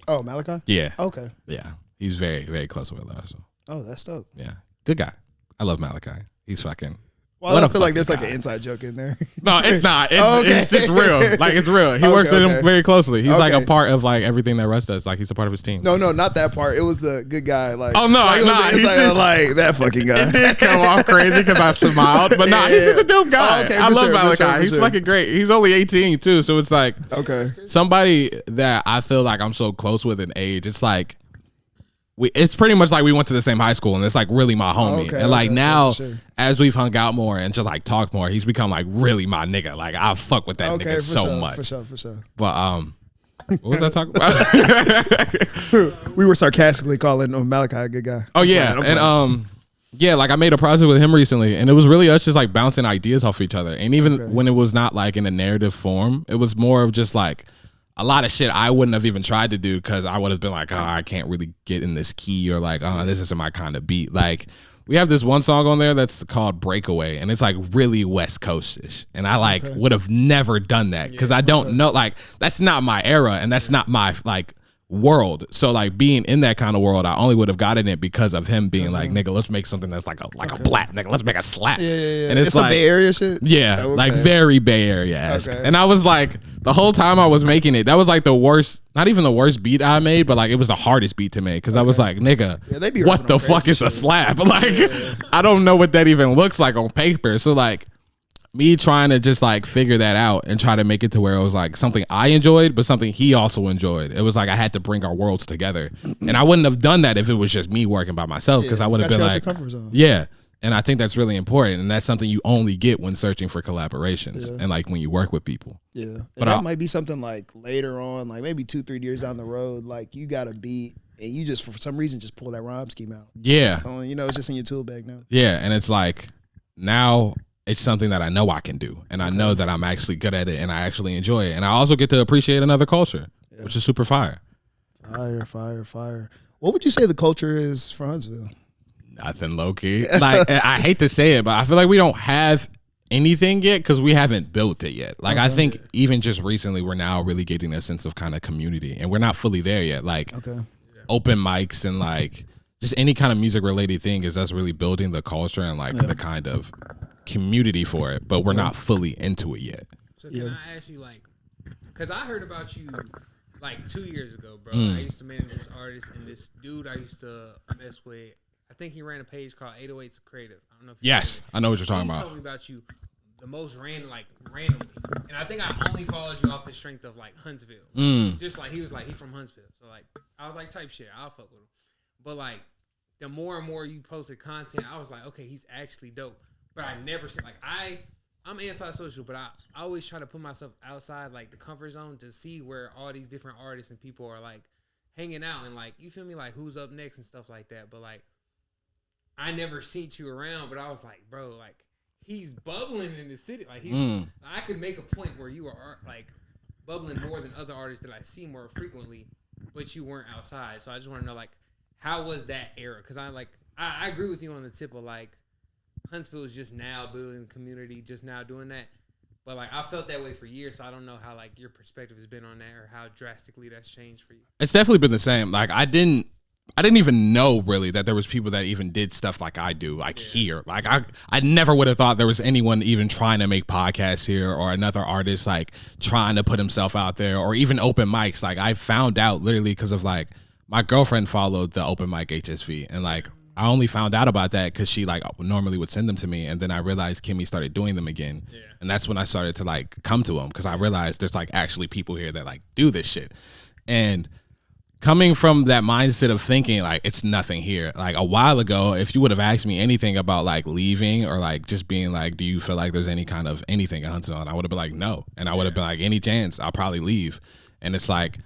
Oh, Malachi? Yeah. Okay. Yeah. He's very, very close with Lorenzo. Oh, that's dope. Yeah. Good guy. I love Malachi. He's fucking Well, What I a feel like fucking there's like guy. an inside joke in there. No, it's not. It's, Okay. it's just real. Like, it's real. He works with him very closely. He's like Okay. a part of like everything that Russ does. Like, he's a part of his team. No, not that part. It was the good guy. Like, Oh, no, like, it was nah, the he's inside, just- like that fucking guy. It did come off crazy because I smiled, but nah, he's just a dope guy. Oh, okay, I for love sure, for Malachi. sure, for He's sure. fucking great. He's only 18 too, so it's like Okay. somebody that I feel like I'm so close with in age. It's like it's pretty much like we went to the same high school, and it's like really my homie. Okay, and like okay, now, for sure. as we've hung out more and just like talked more, he's become like really my nigga. Like I fuck with that Okay, nigga for so sure, much. for sure. But what was I talking about? We were sarcastically calling Malachi a good guy. Oh yeah, I'm and playing. yeah, like I made a project with him recently, and it was really us just like bouncing ideas off each other. And even when it was not like in a narrative form, it was more of just like a lot of shit I wouldn't have even tried to do because I would have been like, oh, I can't really get in this key, or like, oh, this isn't my kind of beat. Like we have this one song on there that's called Breakaway, and it's like really West Coast-ish. And I like would have never done that because I don't know, like that's not my era and that's not my like world. So like being in that kind of world, I only would have gotten it because of him being like, nigga, let's make something that's like a black nigga, let's make a slap. Yeah. And it's some like Bay Area shit. yeah, Okay. like very Bay Area-esque. Okay. And I was like, the whole time I was making it, that was like the worst, not even the worst beat I made, but like it was the hardest beat to make because I was like, nigga, Yeah, they be what rapping the on fuck crazy is a shit. slap? Like, I don't know what that even looks like on paper. So like, me trying to just like figure that out and try to make it to where it was like something I enjoyed, but something he also enjoyed. It was like I had to bring our worlds together, and I wouldn't have done that if it was just me working by myself because I would have got been you out like, your comfort zone. yeah. And I think that's really important, and that's something you only get when searching for collaborations and like when you work with people. Yeah, and But that I- might be something like later on, like maybe 2-3 years down the road, like you got a beat and you just for some reason just pull that rhyme scheme out. Yeah, You know, it's just in your tool bag now. yeah, and it's like now it's something that I know I can do, and I know that I'm actually good at it, and I actually enjoy it, and I also get to appreciate another culture, which is super fire. Fire. What would you say the culture is for Huntsville? Nothing low key. Like I hate to say it, but I feel like we don't have anything yet because we haven't built it yet. Like I think even just recently, we're now really getting a sense of kind of community, and we're not fully there yet. Like open mics and like just any kind of music related thing is us really building the culture and like the kind of community for it, but we're not fully into it yet. So can I ask you, like, because I heard about you like 2 years ago, bro. Mm. I used to manage this artist, and this dude I used to mess with, I think he ran a page called 808s Creative. I don't know if you Yes, I know what you're talking He about. told me about you the most randomly, and I think I only followed you off the strength of like Huntsville. Mm. Just like he was like he from Huntsville, so like I was like type shit, I'll fuck with him. But like the more and more you posted content, I was like, okay, he's actually dope. But I never said like I'm antisocial, but I always try to put myself outside like the comfort zone to see where all these different artists and people are like hanging out and like you feel me, like who's up next and stuff like that. But like I never seen you around, but I was like, bro, like he's bubbling in the city. Like I could make a point where you are like bubbling more than other artists that I see more frequently, but you weren't outside. So I just want to know like how was that era? Because I agree with you on the tip of like Huntsville is just now building a community, just now doing that. But like I felt that way for years, so I don't know how like your perspective has been on that or how drastically that's changed for you. It's definitely been the same. Like I didn't even know really that there was people that even did stuff like I do, like here. Like I never would have thought there was anyone even trying to make podcasts here or another artist like trying to put himself out there or even open mics. Like I found out literally because of like my girlfriend followed the open mic HSV and like I only found out about that because she like normally would send them to me, and then I realized Kimmy started doing them again, and that's when I started to like come to them because I realized there's like actually people here that like do this shit, and coming from that mindset of thinking like it's nothing here. Like a while ago, if you would have asked me anything about like leaving or like just being like, do you feel like there's any kind of anything in Huntsville? And I would have been like, no, and I would have been like, any chance, I'll probably leave. And it's like,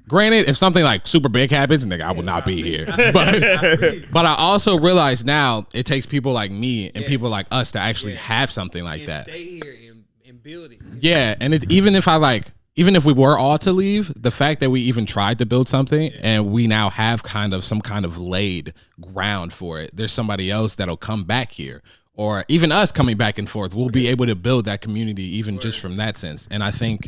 granted, if something like super big happens, nigga, I will not be here. But I also realize now it takes people like me and people like us to actually have something like and that. stay here and build it. Yeah, and even if we were all to leave, the fact that we even tried to build something and we now have kind of some kind of laid ground for it, there's somebody else that'll come back here. Or even us coming back and forth, we'll be able to build that community even just from that sense. And I think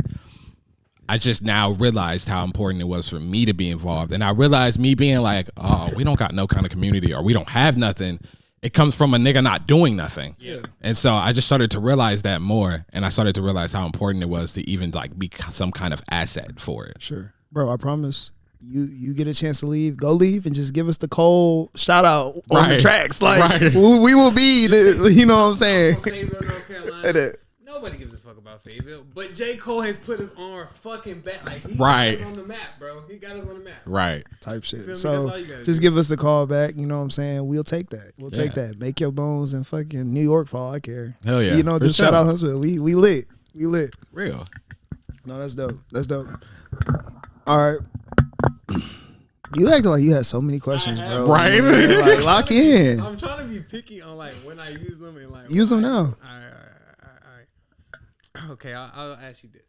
I just now realized how important it was for me to be involved. And I realized me being like, oh, we don't got no kind of community or we don't have nothing. it comes from a nigga not doing nothing. Yeah. And so I just started to realize that more, and I started to realize how important it was to even like be some kind of asset for it. Sure. Bro, I promise. You get a chance to leave, go leave and just give us the cold shout out on the tracks. Like we will be the, you know what I'm saying? Fayetteville, North Carolina. Nobody gives a fuck about Fayetteville, but J. Cole has put us on our fucking back. Like he got us on the map, bro. He got us on the map. Right. Type shit. So just give us the call back. You know what I'm saying? We'll take that. We'll take that. Make your bones in fucking New York for all I care. Hell yeah. You know, just shout out Huntsville. We lit. We lit. Real. No, that's dope. That's dope. All right. You acting like you had so many questions, bro. Right? Like, lock in. I'm trying to be picky on like when I use them and like use them now. All right. Okay, I'll ask you this.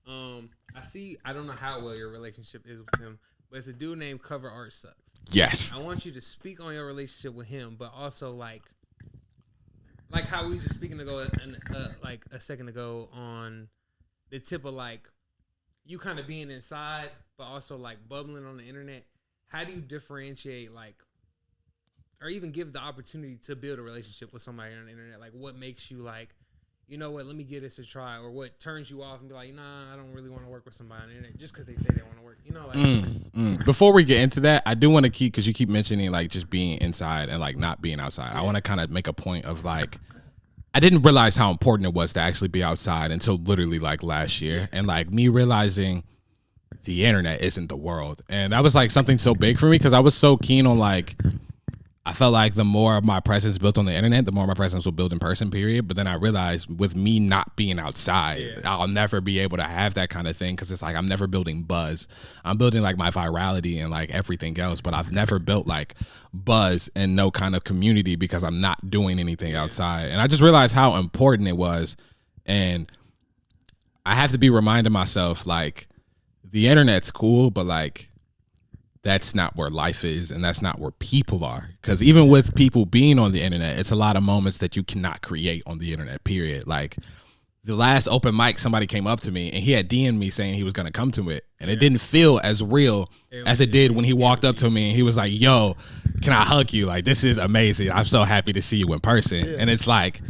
I don't know how well your relationship is with him, but it's a dude named Cover Art Sucks. Yes. I want you to speak on your relationship with him, but also like how we was just speaking like a second ago on the tip of like you kind of being inside, but also like bubbling on the internet. How do you differentiate like, or even give the opportunity to build a relationship with somebody on the internet? Like what makes you like, you know what, let me give this a try, or what turns you off and be like, nah, I don't really want to work with somebody on the internet just because they say they want to work, you know? Like, Before we get into that, I do want to because you keep mentioning like just being inside and like not being outside. I want to kind of make a point of like, I didn't realize how important it was to actually be outside until literally like last year, and like me realizing the internet isn't the world. And that was like something so big for me because I was so keen on like, I felt like the more my presence built on the internet, the more my presence will build in person, period. But then I realized with me not being outside, I'll never be able to have that kind of thing because it's like I'm never building buzz. I'm building like my virality and like everything else, but I've never built like buzz and no kind of community because I'm not doing anything outside. And I just realized how important it was. And I have to be reminding myself like the internet's cool, but like that's not where life is, and that's not where people are. Because even with people being on the internet, it's a lot of moments that you cannot create on the internet, period. Like the last open mic, somebody came up to me and he had DM'd me saying he was going to come to it. And it didn't feel as real as it did when he walked up to me and he was like, yo, can I hug you? Like, this is amazing. I'm so happy to see you in person. And it's like,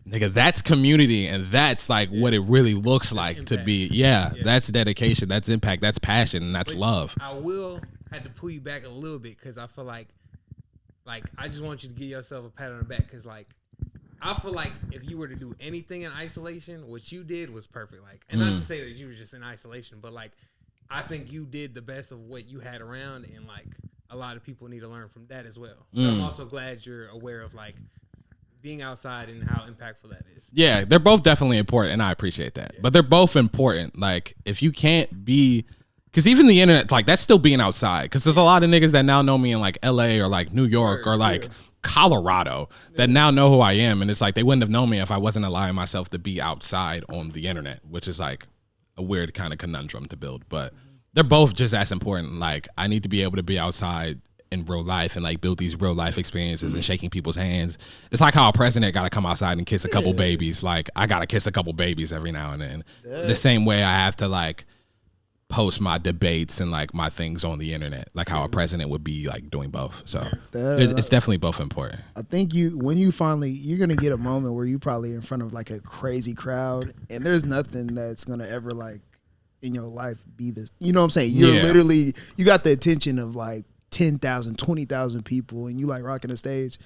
nigga, that's community, and that's like what it really looks like to be. That's dedication, that's impact, that's passion, and that's love. I will have to pull you back a little bit because I feel like I just want you to give yourself a pat on the back because like I feel like if you were to do anything in isolation, what you did was perfect. Like, and not to say that you were just in isolation, but like I think you did the best of what you had around, and like a lot of people need to learn from that as well. But I'm also glad you're aware of like being outside and how impactful that is. Yeah, they're both definitely important, and I appreciate that. But they're both important. Like, if you can't be, because even the internet, like, that's still being outside. Because there's a lot of niggas that now know me in like LA or like New York or like Colorado that now know who I am, and it's like they wouldn't have known me if I wasn't allowing myself to be outside on the internet, which is like a weird kind of conundrum to build. But they're both just as important. Like, I need to be able to be outside in real life and like build these real life experiences and shaking people's hands. It's like how a president got to come outside and kiss a couple babies. Like, I got to kiss a couple babies every now and then. The same way I have to like post my debates and like my things on the internet, like how a president would be like doing both. So it's definitely both important. I think when you finally, you're going to get a moment where you probably in front of like a crazy crowd, and there's nothing that's going to ever like in your life be this, you know what I'm saying? You're literally, you got the attention of like 10,000, 20,000 people, and you like rocking the stage.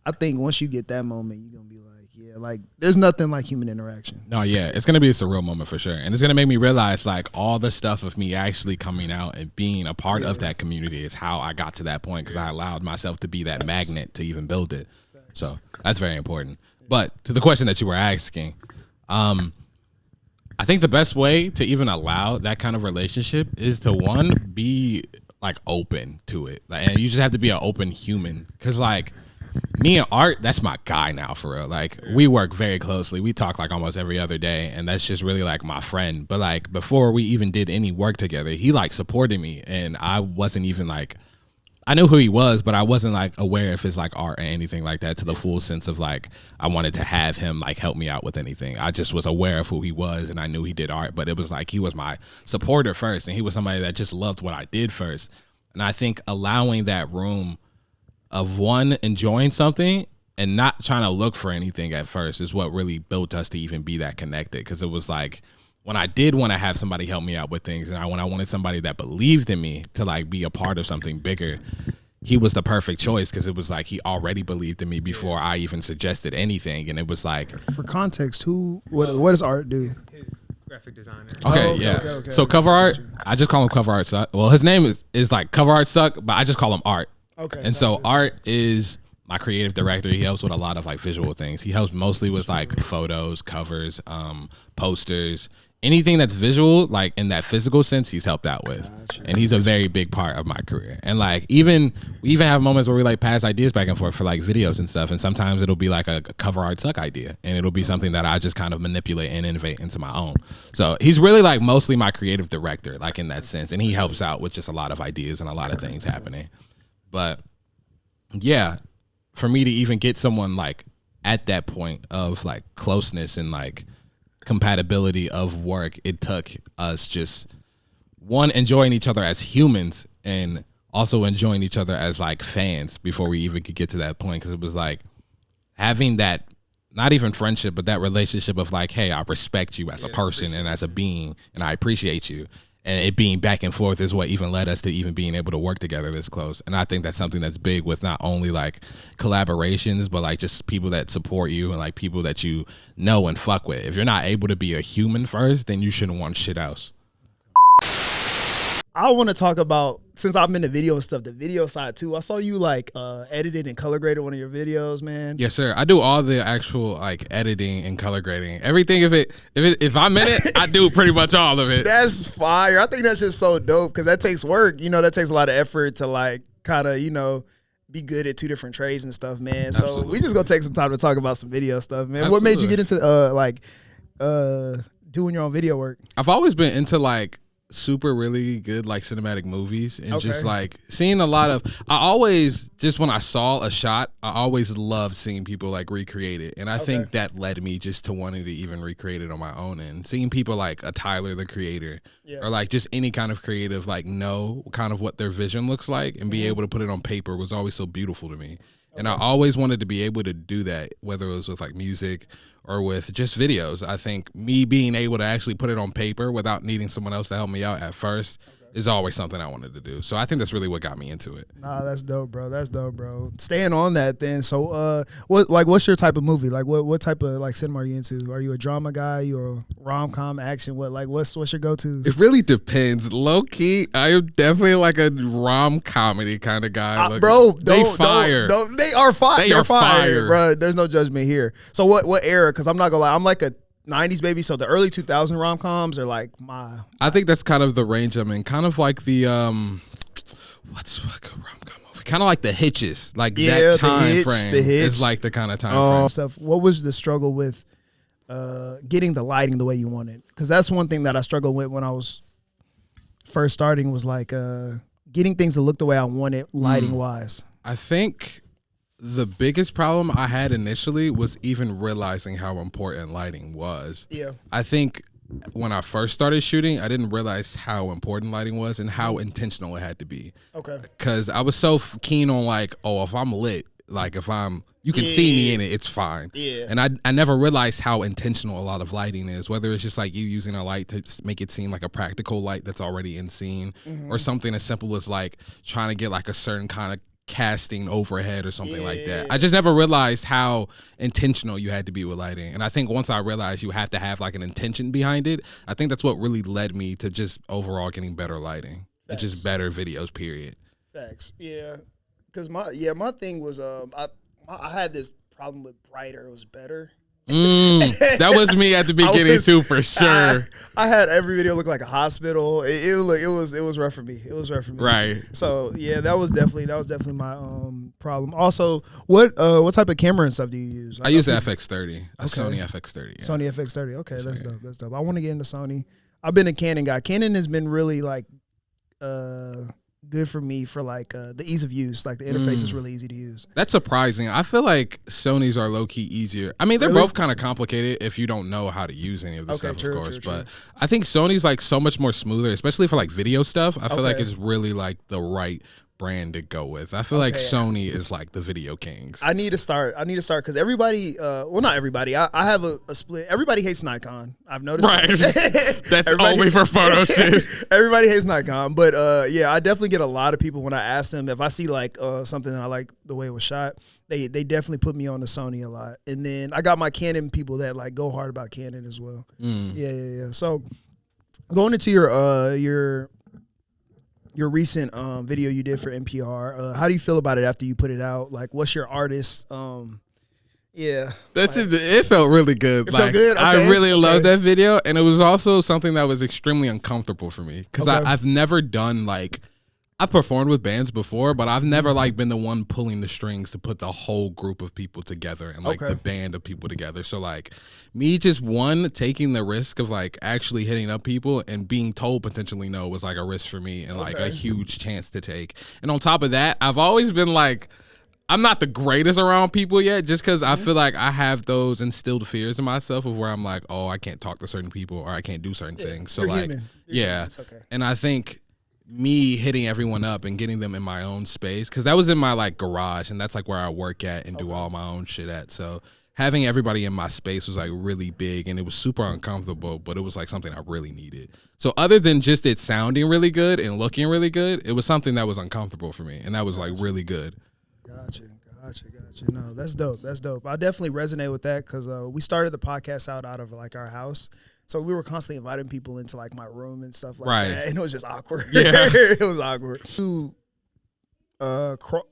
I think once you get that moment, you're going to be like, yeah, like there's nothing like human interaction. No, yeah, it's going to be a surreal moment for sure. And it's going to make me realize like all the stuff of me actually coming out and being a part of that community is how I got to that point, because I allowed myself to be that magnet to even build it. So that's very important. But to the question that you were asking, I think the best way to even allow that kind of relationship is to, one, be like open to it. Like, and you just have to be an open human. Cause like me and Art, that's my guy now for real. Like, we work very closely. We talk like almost every other day, and that's just really like my friend. But like before we even did any work together, he like supported me, and I wasn't even like, I knew who he was, but I wasn't like aware of his like art or anything like that to the full sense of like I wanted to have him like help me out with anything. I just was aware of who he was, and I knew he did art, but it was like he was my supporter first, and he was somebody that just loved what I did first. And I think allowing that room of, one, enjoying something and not trying to look for anything at first is what really built us to even be that connected. Because it was like when I did want to have somebody help me out with things, and when I wanted somebody that believed in me to like be a part of something bigger, he was the perfect choice because it was like he already believed in me before I even suggested anything. And it was like, for context, what does Art do? His graphic designer. Okay, yeah. Okay. So Cover Art, I just call him Cover Art Suck. Well, his name is like Cover Art Suck, but I just call him Art. Okay. And so Art is my creative director. He helps with a lot of like visual things. He helps mostly with like photos, covers, posters, anything that's visual, like in that physical sense, he's helped out with. And he's a very big part of my career. And like we even have moments where we like pass ideas back and forth for like videos and stuff. And sometimes it'll be like a Cover Art Suck idea, and it'll be something that I just kind of manipulate and innovate into my own. So he's really like mostly my creative director, like in that sense. And he helps out with just a lot of ideas and a lot of things happening. But yeah, for me to even get someone like at that point of like closeness and like compatibility of work, it took us just enjoying each other as humans and also enjoying each other as like fans before we even could get to that point. Because it was like having that, not even friendship, but that relationship of like, hey, I respect you as a person and as a being, and I appreciate you. And it being back and forth is what even led us to even being able to work together this close. And I think that's something that's big with not only like collaborations, but like just people that support you and like people that you know and fuck with. If you're not able to be a human first, then you shouldn't want shit else. I want to talk about, since I'm in the video and stuff, the video side too. I saw you like edited and color graded one of your videos, man. Yes, sir. I do all the actual like editing and color grading. Everything. If I'm in it, I do pretty much all of it. That's fire. I think that's just so dope because that takes work. You know, that takes a lot of effort to like kind of, you know, be good at two different trades and stuff, man. So Absolutely. we just gonna take some time to talk about some video stuff, man. Absolutely. What made you get into doing your own video work? I've always been into like super really good like cinematic movies and just like seeing a lot of, I always just when I saw a shot, I always loved seeing people like recreate it. And I think that led me just to wanting to even recreate it on my own, and seeing people like a Tyler the Creator or like just any kind of creative like know kind of what their vision looks like and be able to put it on paper was always so beautiful to me. And I always wanted to be able to do that, whether it was with like music or with just videos. I think me being able to actually put it on paper without needing someone else to help me out at first is always something I wanted to do. So I think that's really what got me into it. Nah, that's dope, bro. That's dope, bro. Staying on that then. So what's your type of movie? Like what type of like cinema are you into? Are you a drama guy? You a rom-com action? What's your go-tos? It really depends. Low key, I am definitely like a rom comedy kind of guy. Bro, they fire. They are fire. They're fire, bro. There's no judgment here. So what era? Because I'm not gonna lie, I'm like a 90s baby, so the early 2000 rom-coms are like I think that's kind of the range I'm in. Kind of like the what's like a rom-com movie? Kind of like the Hitches, like that time frame. It's like the kind of time frame stuff. What was the struggle with getting the lighting the way you wanted? Because that's one thing that I struggled with when I was first starting, was like getting things to look the way I wanted lighting wise. I think the biggest problem I had initially was even realizing how important lighting was. Yeah. I think when I first started shooting, I didn't realize how important lighting was and how intentional it had to be. Okay. Because I was so keen on like, oh, if I'm lit, like if you can see me in it, it's fine. Yeah. And I never realized how intentional a lot of lighting is, whether it's just like you using a light to make it seem like a practical light that's already in scene, or something as simple as like trying to get like a certain kind of casting overhead or something like that. I just never realized how intentional you had to be with lighting. And I think once I realized you have to have like an intention behind it, I think that's what really led me to just overall getting better lighting. And just better videos, period. Facts. Yeah. Because my thing was I had this problem with brighter. It was better. That was me at the beginning too, for sure. I had every video look like a hospital. It was rough for me. It was rough for me. Right. So yeah, that was definitely my problem. Also, what type of camera and stuff do you use? I use an FX30, a Sony FX30. Yeah. Sony FX30. Okay, that's dope. That's dope. I want to get into Sony. I've been a Canon guy. Canon has been really like good for me for like the ease of use. Like the interface is really easy to use. That's surprising. I feel like Sony's are low key easier. I mean, they're both kind of complicated if you don't know how to use any of the stuff, of course. But I think Sony's like so much more smoother, especially for like video stuff. I feel like it's really like the right brand to go with. I feel like Sony is like the video kings. I need to start because everybody, well, not everybody. I have a split. Everybody hates Nikon. I've noticed. Right. That's only for photo shit. Everybody hates Nikon, but yeah, I definitely get a lot of people when I ask them if I see like something that I like the way it was shot. They definitely put me on the Sony a lot, and then I got my Canon people that like go hard about Canon as well. Yeah. So going into your recent video you did for NPR, how do you feel about it after you put it out? Like, what's your artist? Yeah, that's like, it. Felt really good. It felt good? Okay. I really loved that video, and it was also something that was extremely uncomfortable for me because I've never done like. I've performed with bands before, but I've never like been the one pulling the strings to put the whole group of people together and like the band of people together. So like me just taking the risk of like actually hitting up people and being told potentially no was like a risk for me and like a huge chance to take. And on top of that, I've always been like, I'm not the greatest around people yet just because I feel like I have those instilled fears in myself of where I'm like, oh, I can't talk to certain people or I can't do certain things. So like, human. It's okay. And I think me hitting everyone up and getting them in my own space, because that was in my like garage and that's like where I work at and do all my own shit at. So having everybody in my space was like really big and it was super uncomfortable, but it was like something I really needed. So other than just it sounding really good and looking really good, it was something that was uncomfortable for me and that was like really good. Gotcha. No, that's dope. I definitely resonate with that because we started the podcast out of like our house. So we were constantly inviting people into like my room and stuff like that, and it was just awkward. Yeah, it was awkward.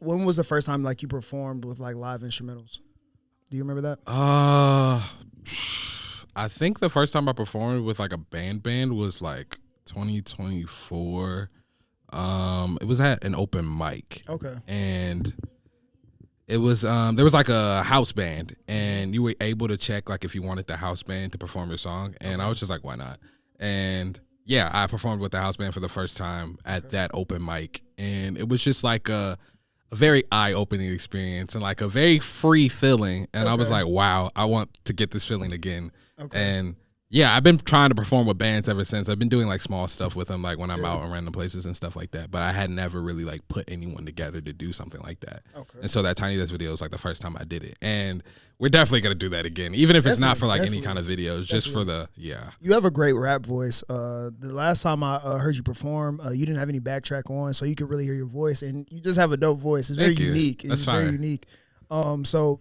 When was the first time like you performed with like live instrumentals? Do you remember that? I think the first time I performed with like a band was like 2024. It was at an open mic. Okay, and it was there was like a house band and you were able to check like if you wanted the house band to perform your song, and I was just like, why not? And yeah, I performed with the house band for the first time at that open mic, and it was just like a very eye-opening experience and like a very free feeling, and I was like, wow, I want to get this feeling again. And yeah, I've been trying to perform with bands ever since. I've been doing like small stuff with them, like when I'm out in random places and stuff like that. But I had never really like put anyone together to do something like that. And so that Tiny Desk video was like the first time I did it. And we're definitely gonna do that again, even if it's not for like any kind of videos, just for the You have a great rap voice. The last time I heard you perform, you didn't have any backtrack on, so you could really hear your voice, and you just have a dope voice. It's very unique. It's very unique. So.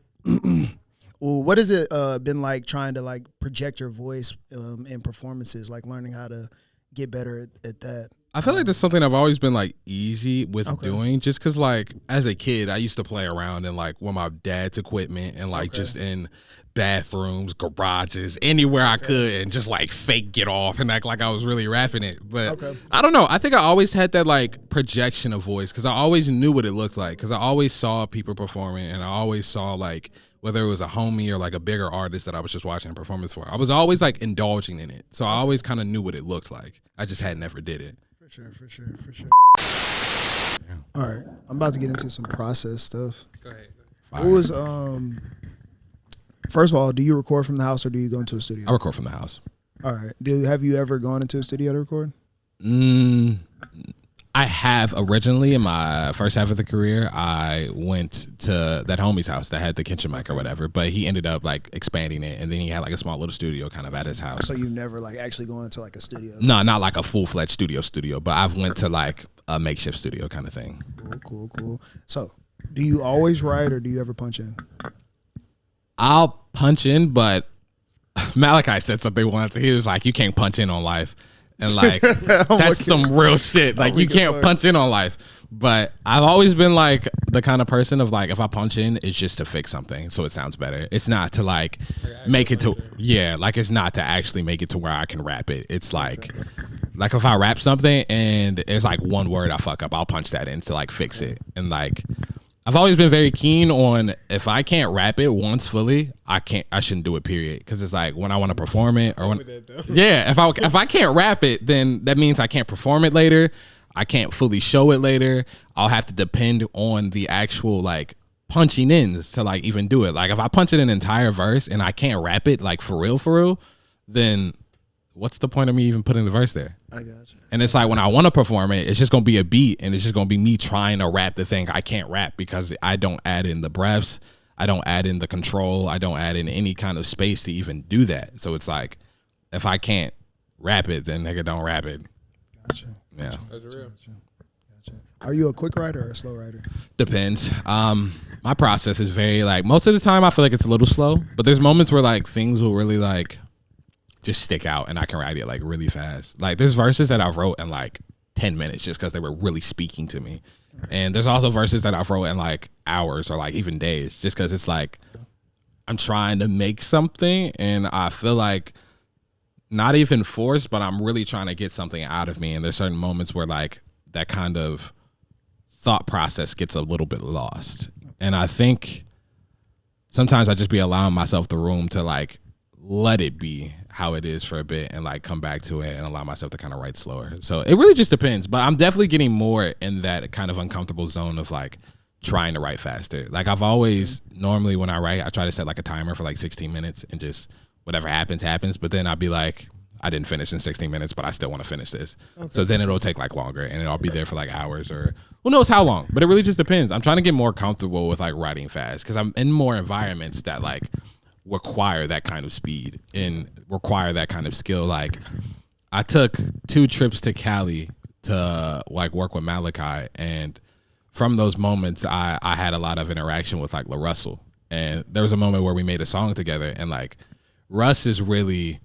Well, what has it been like trying to like project your voice in performances, like learning how to get better at that? I feel like that's something I've always been like easy with doing, just because like as a kid I used to play around in like with my dad's equipment and like just in bathrooms, garages, anywhere I could, and just like fake get off and act like I was really rapping it. But I don't know. I think I always had that like projection of voice because I always knew what it looked like, because I always saw people performing and I always saw like whether it was a homie or like a bigger artist that I was just watching a performance for. I was always like indulging in it. So I always kind of knew what it looked like. I just had never did it. For sure. All right. I'm about to get into some process stuff. Go ahead. What was first of all, do you record from the house or do you go into a studio? I record from the house. All right. Have you ever gone into a studio to record? I have originally in my first half of the career. I went to that homie's house that had the kitchen mic or whatever, but he ended up like expanding it, and then he had like a small little studio kind of at his house. So you've never like actually gone into like a studio? No, not like a full-fledged studio, but I've went to like a makeshift studio kind of thing. Cool. So do you always write or do you ever punch in? I'll punch in, but Malachi said something once. He was like, you can't punch in on life. And like, that's some real shit. Like, you can't punch in on life. But I've always been like the kind of person of like, if I punch in, it's just to fix something so it sounds better. It's not to like make it to, like it's not to actually make it to where I can rap it. It's like if I rap something and it's like one word I fuck up, I'll punch that in to like fix it. And like, I've always been very keen on if I can't rap it once fully, I shouldn't do it, period. Because it's like when I want to perform it, or when, if I can't rap it, then that means I can't perform it later. I can't fully show it later. I'll have to depend on the actual like punching ins to like even do it. Like if I punch in an entire verse and I can't rap it like for real, then what's the point of me even putting the verse there? I got you. And it's like when I want to perform it, it's just gonna be a beat, and it's just gonna be me trying to rap the thing I can't rap because I don't add in the breaths, I don't add in the control, I don't add in any kind of space to even do that. So it's like if I can't rap it, then nigga don't rap it. Gotcha. Yeah, That's real. Gotcha. Are you a quick writer or a slow writer? depends. My process is very like most of the time I feel like it's a little slow, but there's moments where like things will really like just stick out and I can write it like really fast. Like there's verses that I wrote in like 10 minutes just because they were really speaking to me. And there's also verses that I've wrote in like hours or like even days just because it's like I'm trying to make something and I feel like not even forced, but I'm really trying to get something out of me. And there's certain moments where like that kind of thought process gets a little bit lost. And I think sometimes I just be allowing myself the room to like let it be how it is for a bit and like come back to it and allow myself to kind of write slower. So it really just depends, but I'm definitely getting more in that kind of uncomfortable zone of like trying to write faster. Like I've always normally when I write, I try to set like a timer for like 16 minutes and just whatever happens, but then I'll be like, I didn't finish in 16 minutes, but I still want to finish this. Okay. So then it'll take like longer and I'll be there for like hours or who knows how long, but it really just depends. I'm trying to get more comfortable with like writing fast because I'm in more environments that like require that kind of speed and require that kind of skill. Like I took 2 trips to Cali to like work with Malachi, and from those moments I had a lot of interaction with like La Russell, and there was a moment where we made a song together and like Russ is really,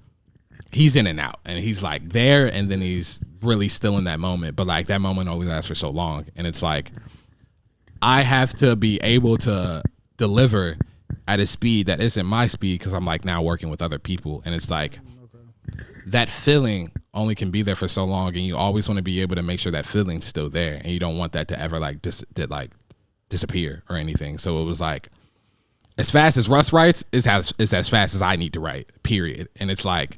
he's in and out and he's like there and then he's really still in that moment, but like that moment only lasts for so long, and it's like I have to be able to deliver at a speed that isn't my speed because I'm like now working with other people, and it's like that feeling only can be there for so long, and you always want to be able to make sure that feeling's still there, and you don't want that to ever like disappear or anything. So it was like as fast as Russ writes is as fast as I need to write, period. And it's like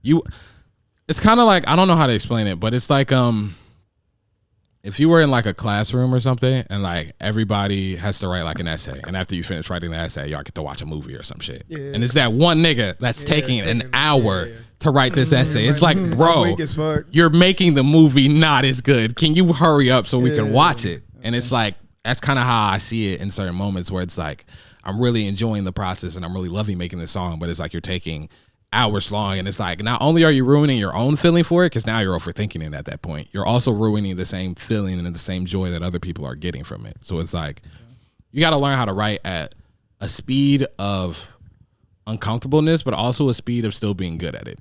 it's kind of like, I don't know how to explain it, but it's like if you were in like a classroom or something and like everybody has to write like an essay, and after you finish writing the essay, y'all get to watch a movie or some shit. Yeah. And it's that one nigga that's taking an hour to write this essay. It's like, bro, you're making the movie not as good. Can you hurry up so we can watch it? And it's like, that's kind of how I see it in certain moments where it's like, I'm really enjoying the process and I'm really loving making the song, but it's like you're taking hours long, and it's like not only are you ruining your own feeling for it because now you're overthinking it at that point, you're also ruining the same feeling and the same joy that other people are getting from it. So it's like you got to learn how to write at a speed of uncomfortableness but also a speed of still being good at it.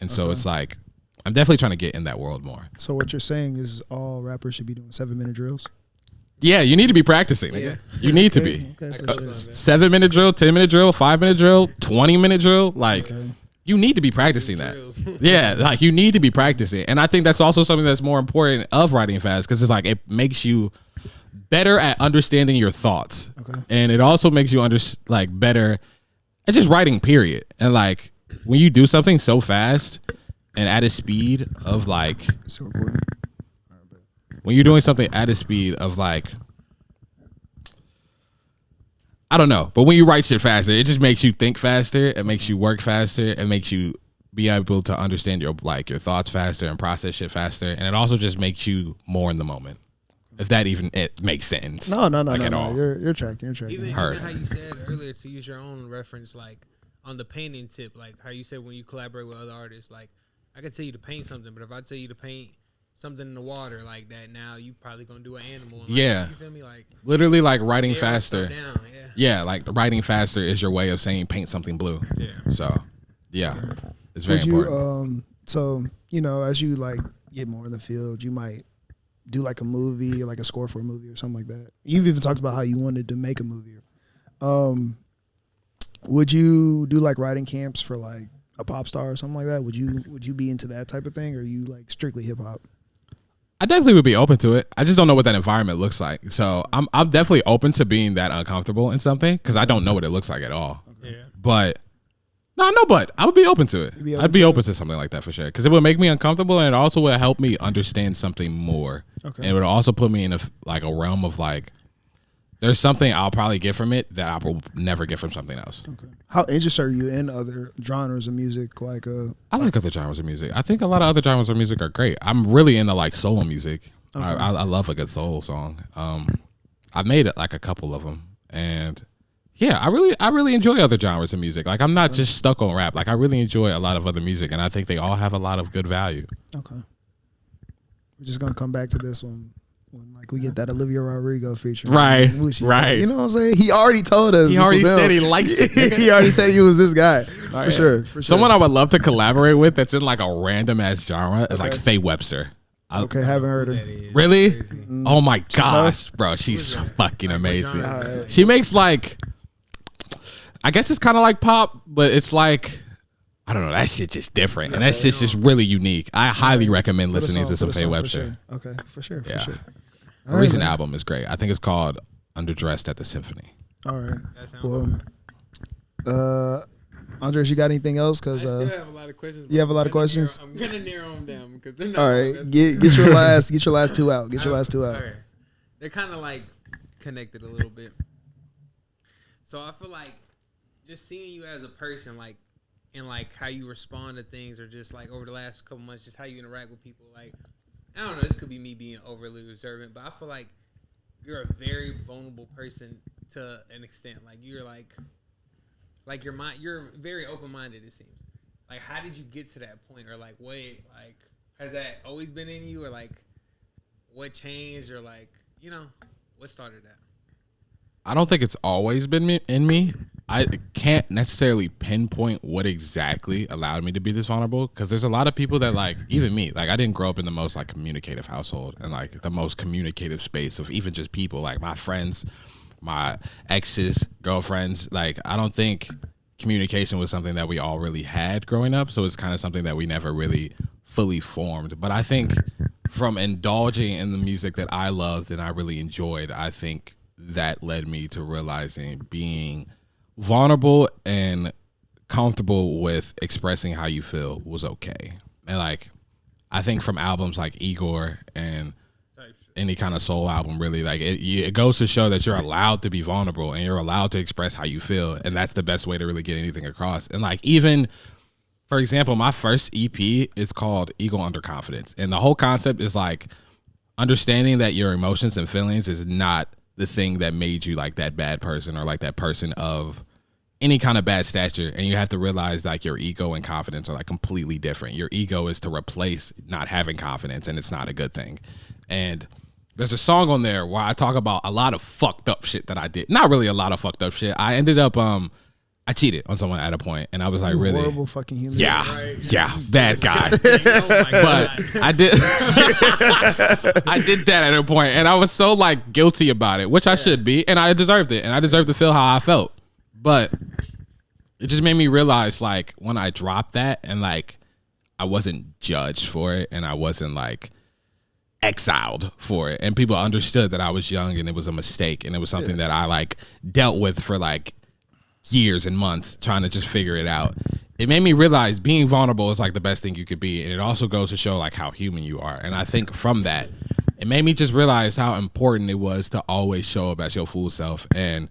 And so it's like I'm definitely trying to get in that world more. So what you're saying is all rappers should be doing 7-minute drills? Yeah, you need to be practicing. Yeah. You need to be. Okay, 7-minute drill, 10-minute drill, 5-minute drill, 20-minute drill. Like, you need to be practicing that. Yeah, like you need to be practicing. And I think that's also something that's more important of writing fast because it's like it makes you better at understanding your thoughts. Okay. And it also makes you better at just writing, period. And like when you do something so fast and at a speed of like... So recording. When you're doing something at a speed of like, I don't know, but when you write shit faster, it just makes you think faster. It makes you work faster. It makes you be able to understand your thoughts faster and process shit faster. And it also just makes you more in the moment. If that even it makes sense. No. You're tracking. Even how you said earlier, to use your own reference, like on the painting tip, like how you said when you collaborate with other artists, like I could tell you to paint something, but if I tell you to paint something in the water like that, now you probably gonna do an animal. And yeah, you feel me? Like literally, like writing faster. Down, yeah, like writing faster is your way of saying paint something blue. Yeah. So, yeah, it's very important. So as you like get more in the field, you might do like a movie or like a score for a movie or something like that. You've even talked about how you wanted to make a movie. Would you do like writing camps for like a pop star or something like that? Would you be into that type of thing, or are you like strictly hip hop? I definitely would be open to it. I just don't know what that environment looks like. So I'm definitely open to being that uncomfortable in something because I don't know what it looks like at all. Okay. Yeah. But but I would be open to it. I'd be open to something like that for sure because it would make me uncomfortable and it also would help me understand something more. Okay. And it would also put me in a realm of like there's something I'll probably get from it that I will never get from something else. Okay. How interested are you in other genres of music? Like I like other genres of music. I think a lot of other genres of music are great. I'm really into like soul music. Okay. I love a good soul song. I made it like a couple of them, and yeah, I really enjoy other genres of music. Like I'm not just stuck on rap. Like I really enjoy a lot of other music, and I think they all have a lot of good value. Okay. We're just gonna come back to this one. When, like we get that Olivia Rodrigo feature, right? Right. You know what I'm saying? He already told us. He already said he likes it. He already said he was this guy. For sure. Someone I would love to collaborate with that's in like a random ass genre is like Faye Webster. Okay, haven't heard her. Really? Oh my gosh, bro, she's fucking amazing. She makes like, I guess it's kind of like pop, but it's like, I don't know, that shit just different, and that shit's just really unique. I highly recommend listening to some Faye Webster. Okay, for sure. Her recent album is great. I think it's called Underdressed at the Symphony. All right. Well, Andres, you got anything else? Because I still have a lot of questions. You have a lot of questions. I'm gonna narrow them down because they're not. All right, get your last two out. Get your last two out. All right. They're kind of like connected a little bit. So I feel like just seeing you as a person, like, and like how you respond to things, or just like over the last couple months, just how you interact with people. Like, I don't know, this could be me being overly observant, but I feel like you're a very vulnerable person to an extent. Like you're like your mind, you're very open-minded, it seems. Like, how did you get to that point? Or like, wait, like, has that always been in you? Or like, what changed? Or like, you know, what started that? I don't think it's always been in me. I can't necessarily pinpoint what exactly allowed me to be this vulnerable, because there's a lot of people that, like, even me, like, I didn't grow up in the most like communicative household and like the most communicative space of even just people, like my friends, my exes, girlfriends. Like, I don't think communication was something that we all really had growing up, so it's kind of something that we never really fully formed. But I think from indulging in the music that I loved and I really enjoyed, I think that led me to realizing being vulnerable and comfortable with expressing how you feel was okay. And like, I think from albums like Igor and any kind of soul album, really, like it goes to show that you're allowed to be vulnerable and you're allowed to express how you feel, and that's the best way to really get anything across. And like, even for example, my first EP is called Ego Under Confidence, and the whole concept is like understanding that your emotions and feelings is not the thing that made you like that bad person or like that person of any kind of bad stature. And you have to realize like your ego and confidence are like completely different. Your ego is to replace not having confidence, and it's not a good thing. And there's a song on there where I talk about a lot of fucked up shit that I did. Not really a lot of fucked up shit. I ended up I cheated on someone at a point, and I was like, really horrible fucking human. Yeah, Right. yeah, bad guy. Oh my God. But I did I did that at a point, and I was so like guilty about it, which I should be, and I deserved it, and I deserved to feel how I felt. But it just made me realize, like, when I dropped that and like I wasn't judged for it, and I wasn't like exiled for it, and people understood that I was young and it was a mistake, and it was something that I like dealt with for like years and months trying to just figure it out. It made me realize being vulnerable is like the best thing you could be, and it also goes to show like how human you are. And I think from that, it made me just realize how important it was to always show up as your full self. And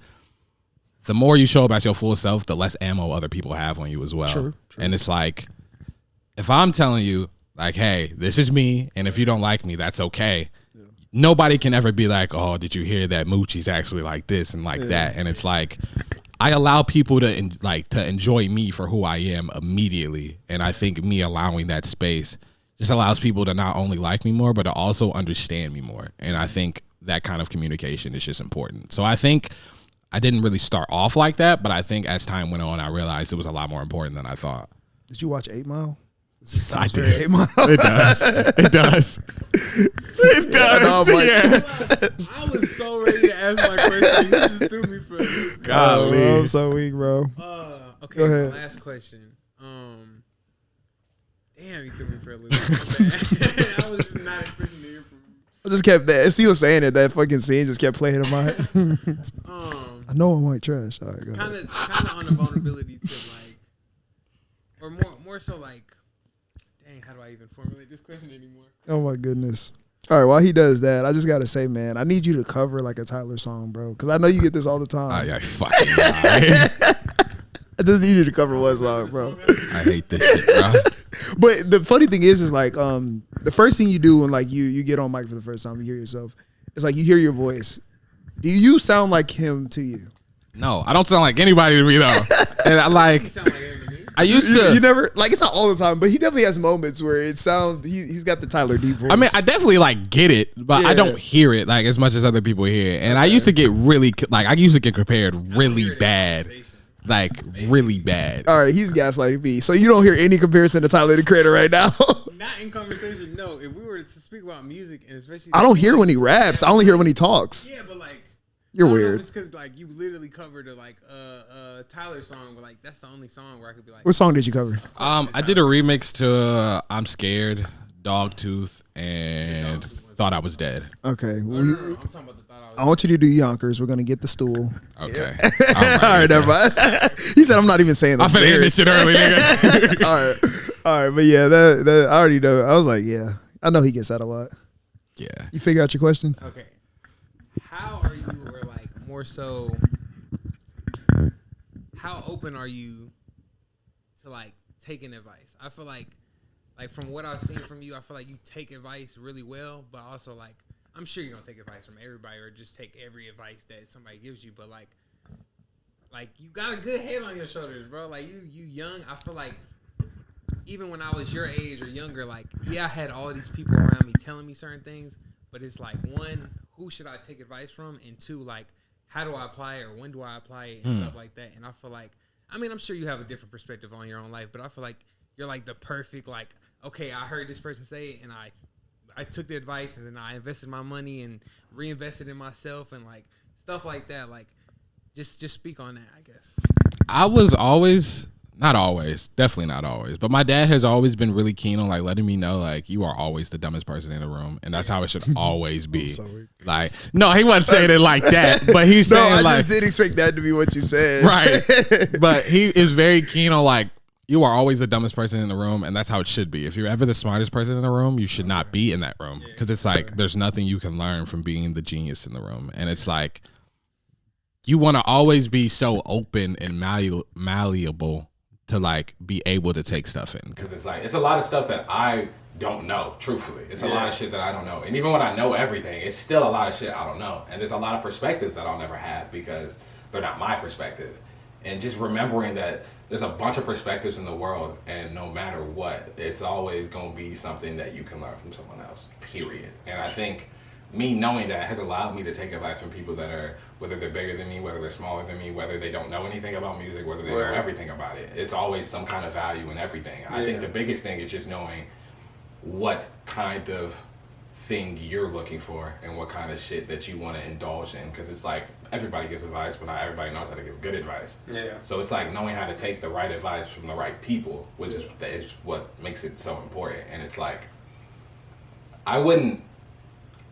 the more you show up as your full self, the less ammo other people have on you as well. True. And it's like, if I'm telling you like, hey, this is me, and if you don't like me, that's okay. Nobody can ever be like, oh, did you hear that Moochie's actually like this and like that? And it's like, I allow people to enjoy me for who I am immediately, and I think me allowing that space just allows people to not only like me more, but to also understand me more. And I think that kind of communication is just important. So I think I didn't really start off like that, but I think as time went on, I realized it was a lot more important than I thought. Did you watch 8 Mile? I did. 8 Mile. It does. It does. It does. I was so ready to ask my question. You just threw me for a loop. Golly. I'm so weak, bro. Okay, Go ahead. last question. Damn, you threw me for a loop. I was just not expecting to hear from you. I just kept that. As he was saying it, that fucking scene just kept playing in my head. I know I'm white trash. All right, go ahead. Kind of on the vulnerability tip, like, or more so like, dang, how do I even formulate this question anymore? Oh my goodness. All right, while he does that, I just gotta say, man, I need you to cover like a Tyler song, bro, because I know you get this all the time. I fucking lie. I just need you to cover one song, bro. I hate this shit, bro. But the funny thing is like the first thing you do when like you get on mic for the first time, you hear yourself. It's like you hear your voice. Do you sound like him to you? No, I don't sound like anybody to me though. And I like. I used to. You never like it's not all the time, but he definitely has moments where it sounds. He's got the Tyler D voice. I mean, I definitely like get it, but I don't hear it like as much as other people hear it. And I used to get really like I used to get compared really bad. Like really bad. All right, he's gaslighting me. So you don't hear any comparison to Tyler the Creator right now? Not in conversation. No. If we were to speak about music and especially, I don't hear when he raps. I only hear when he talks. Yeah, but like you're I don't know weird. if it's because like you literally covered a Tyler song, but like that's the only song where I could be like. What song did you cover? I did a remix to "I'm Scared," Dogtooth, and "Thought I Was Dead." Okay, No, I'm talking about the Thought I Was. I want you to do Yonkers. We're gonna get the stool. Okay. All right, never mind. He said I'm not even saying that. I'm finna end this shit early, nigga. All right, but yeah, that I already know. I was like, yeah, I know he gets that a lot. Yeah. You figure out your question? Okay. How are you, or like more so, how open are you to like taking advice? I feel like from what I've seen from you, I feel like you take advice really well, but also like, I'm sure you don't take advice from everybody or just take every advice that somebody gives you, but like you got a good head on your shoulders, bro. Like you young. I feel like even when I was your age or younger, like, yeah, I had all these people around me telling me certain things, but it's like, one, who should I take advice from? And two, like, how do I apply it or when do I apply it and stuff like that? And I feel like, I mean, I'm sure you have a different perspective on your own life, but I feel like you're like the perfect, like, okay, I heard this person say it and I took the advice and then I invested my money and reinvested in myself and like stuff like that. Like, just speak on that, I guess. I was always, not always, definitely not always, but my dad has always been really keen on like letting me know like you are always the dumbest person in the room, and that's how it should always be. Like, no, he wasn't saying it like that, but he's saying I like, just didn't expect that to be what you said. right? But he is very keen on like, you are always the dumbest person in the room, and that's how it should be. If you're ever the smartest person in the room, you should not be in that room, because it's like there's nothing you can learn from being the genius in the room, and it's like you want to always be so open and malleable to like be able to take stuff in, because it's like it's a lot of stuff that I don't know. Truthfully, it's a lot of shit that I don't know, and even when I know everything, it's still a lot of shit I don't know, and there's a lot of perspectives that I'll never have because they're not my perspective. And just remembering that there's a bunch of perspectives in the world, and no matter what, it's always going to be something that you can learn from someone else, period. And I think me knowing that has allowed me to take advice from people that are, whether they're bigger than me, whether they're smaller than me, whether they don't know anything about music, whether they know everything about it. It's always some kind of value in everything. I think the biggest thing is just knowing what kind of thing you're looking for and what kind of shit that you want to indulge in, because it's like everybody gives advice, but not everybody knows how to give good advice. So it's like knowing how to take the right advice from the right people, which is what makes it so important. And it's like I wouldn't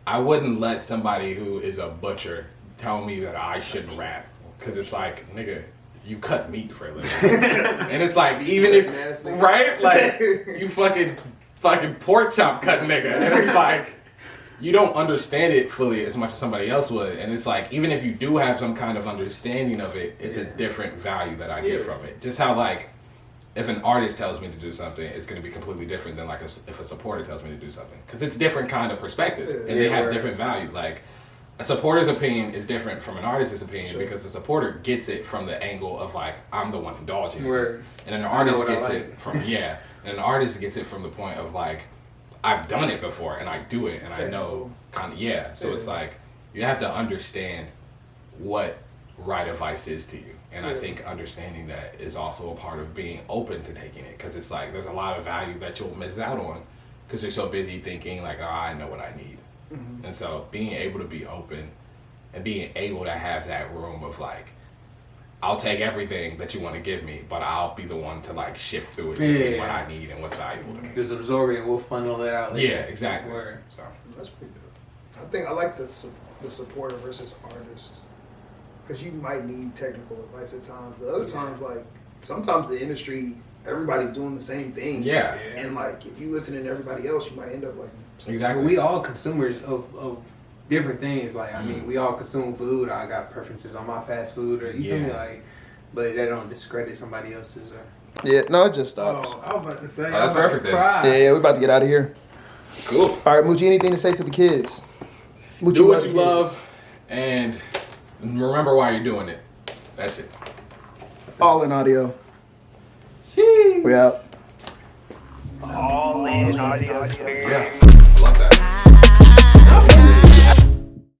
let somebody who is a butcher tell me that I shouldn't rap, because it's like, nigga, you cut meat for a living. And it's like, even if right, like you fucking pork chop cut nigga, and it's like you don't understand it fully as much as somebody else would. And it's like, even if you do have some kind of understanding of it, it's a different value that I get from it. Just how like, if an artist tells me to do something, it's going to be completely different than like if a supporter tells me to do something. Because it's different kind of perspectives, and they have different value. Like, a supporter's opinion is different from an artist's opinion, because the supporter gets it from the angle of like, I'm the one indulging in it. And an artist gets it from, and an artist gets it from the point of like, I've done it before and I do it and I know kind of, so it's like you have to understand what right advice is to you. And I think understanding that is also a part of being open to taking it, because it's like there's a lot of value that you'll miss out on because you're so busy thinking like, oh, I know what I need. And so being able to be open and being able to have that room of like, I'll take everything that you want to give me, but I'll be the one to like shift through it and see what I need and what's valuable to me. Just absorb it and we'll funnel it out later. Yeah, exactly. So That's pretty good. I think I like the supporter versus artist, because you might need technical advice at times, but other times, like sometimes the industry everybody's doing the same thing. Yeah. And like, if you listen to everybody else, you might end up like. Exactly. We all consumers of different things. Like, I mean, we all consume food. I got preferences on my fast food, or you feel me? Like, but that don't discredit somebody else's. Or Yeah, no, it just stops. oh, I was about to say. Oh, that's perfect then. Yeah, we're about to get out of here. Cool. All right, Moochie, anything to say to the kids? Moochie, Do what you kids. love, and remember why you're doing it. That's it. All in audio. We out. Yeah. Love that.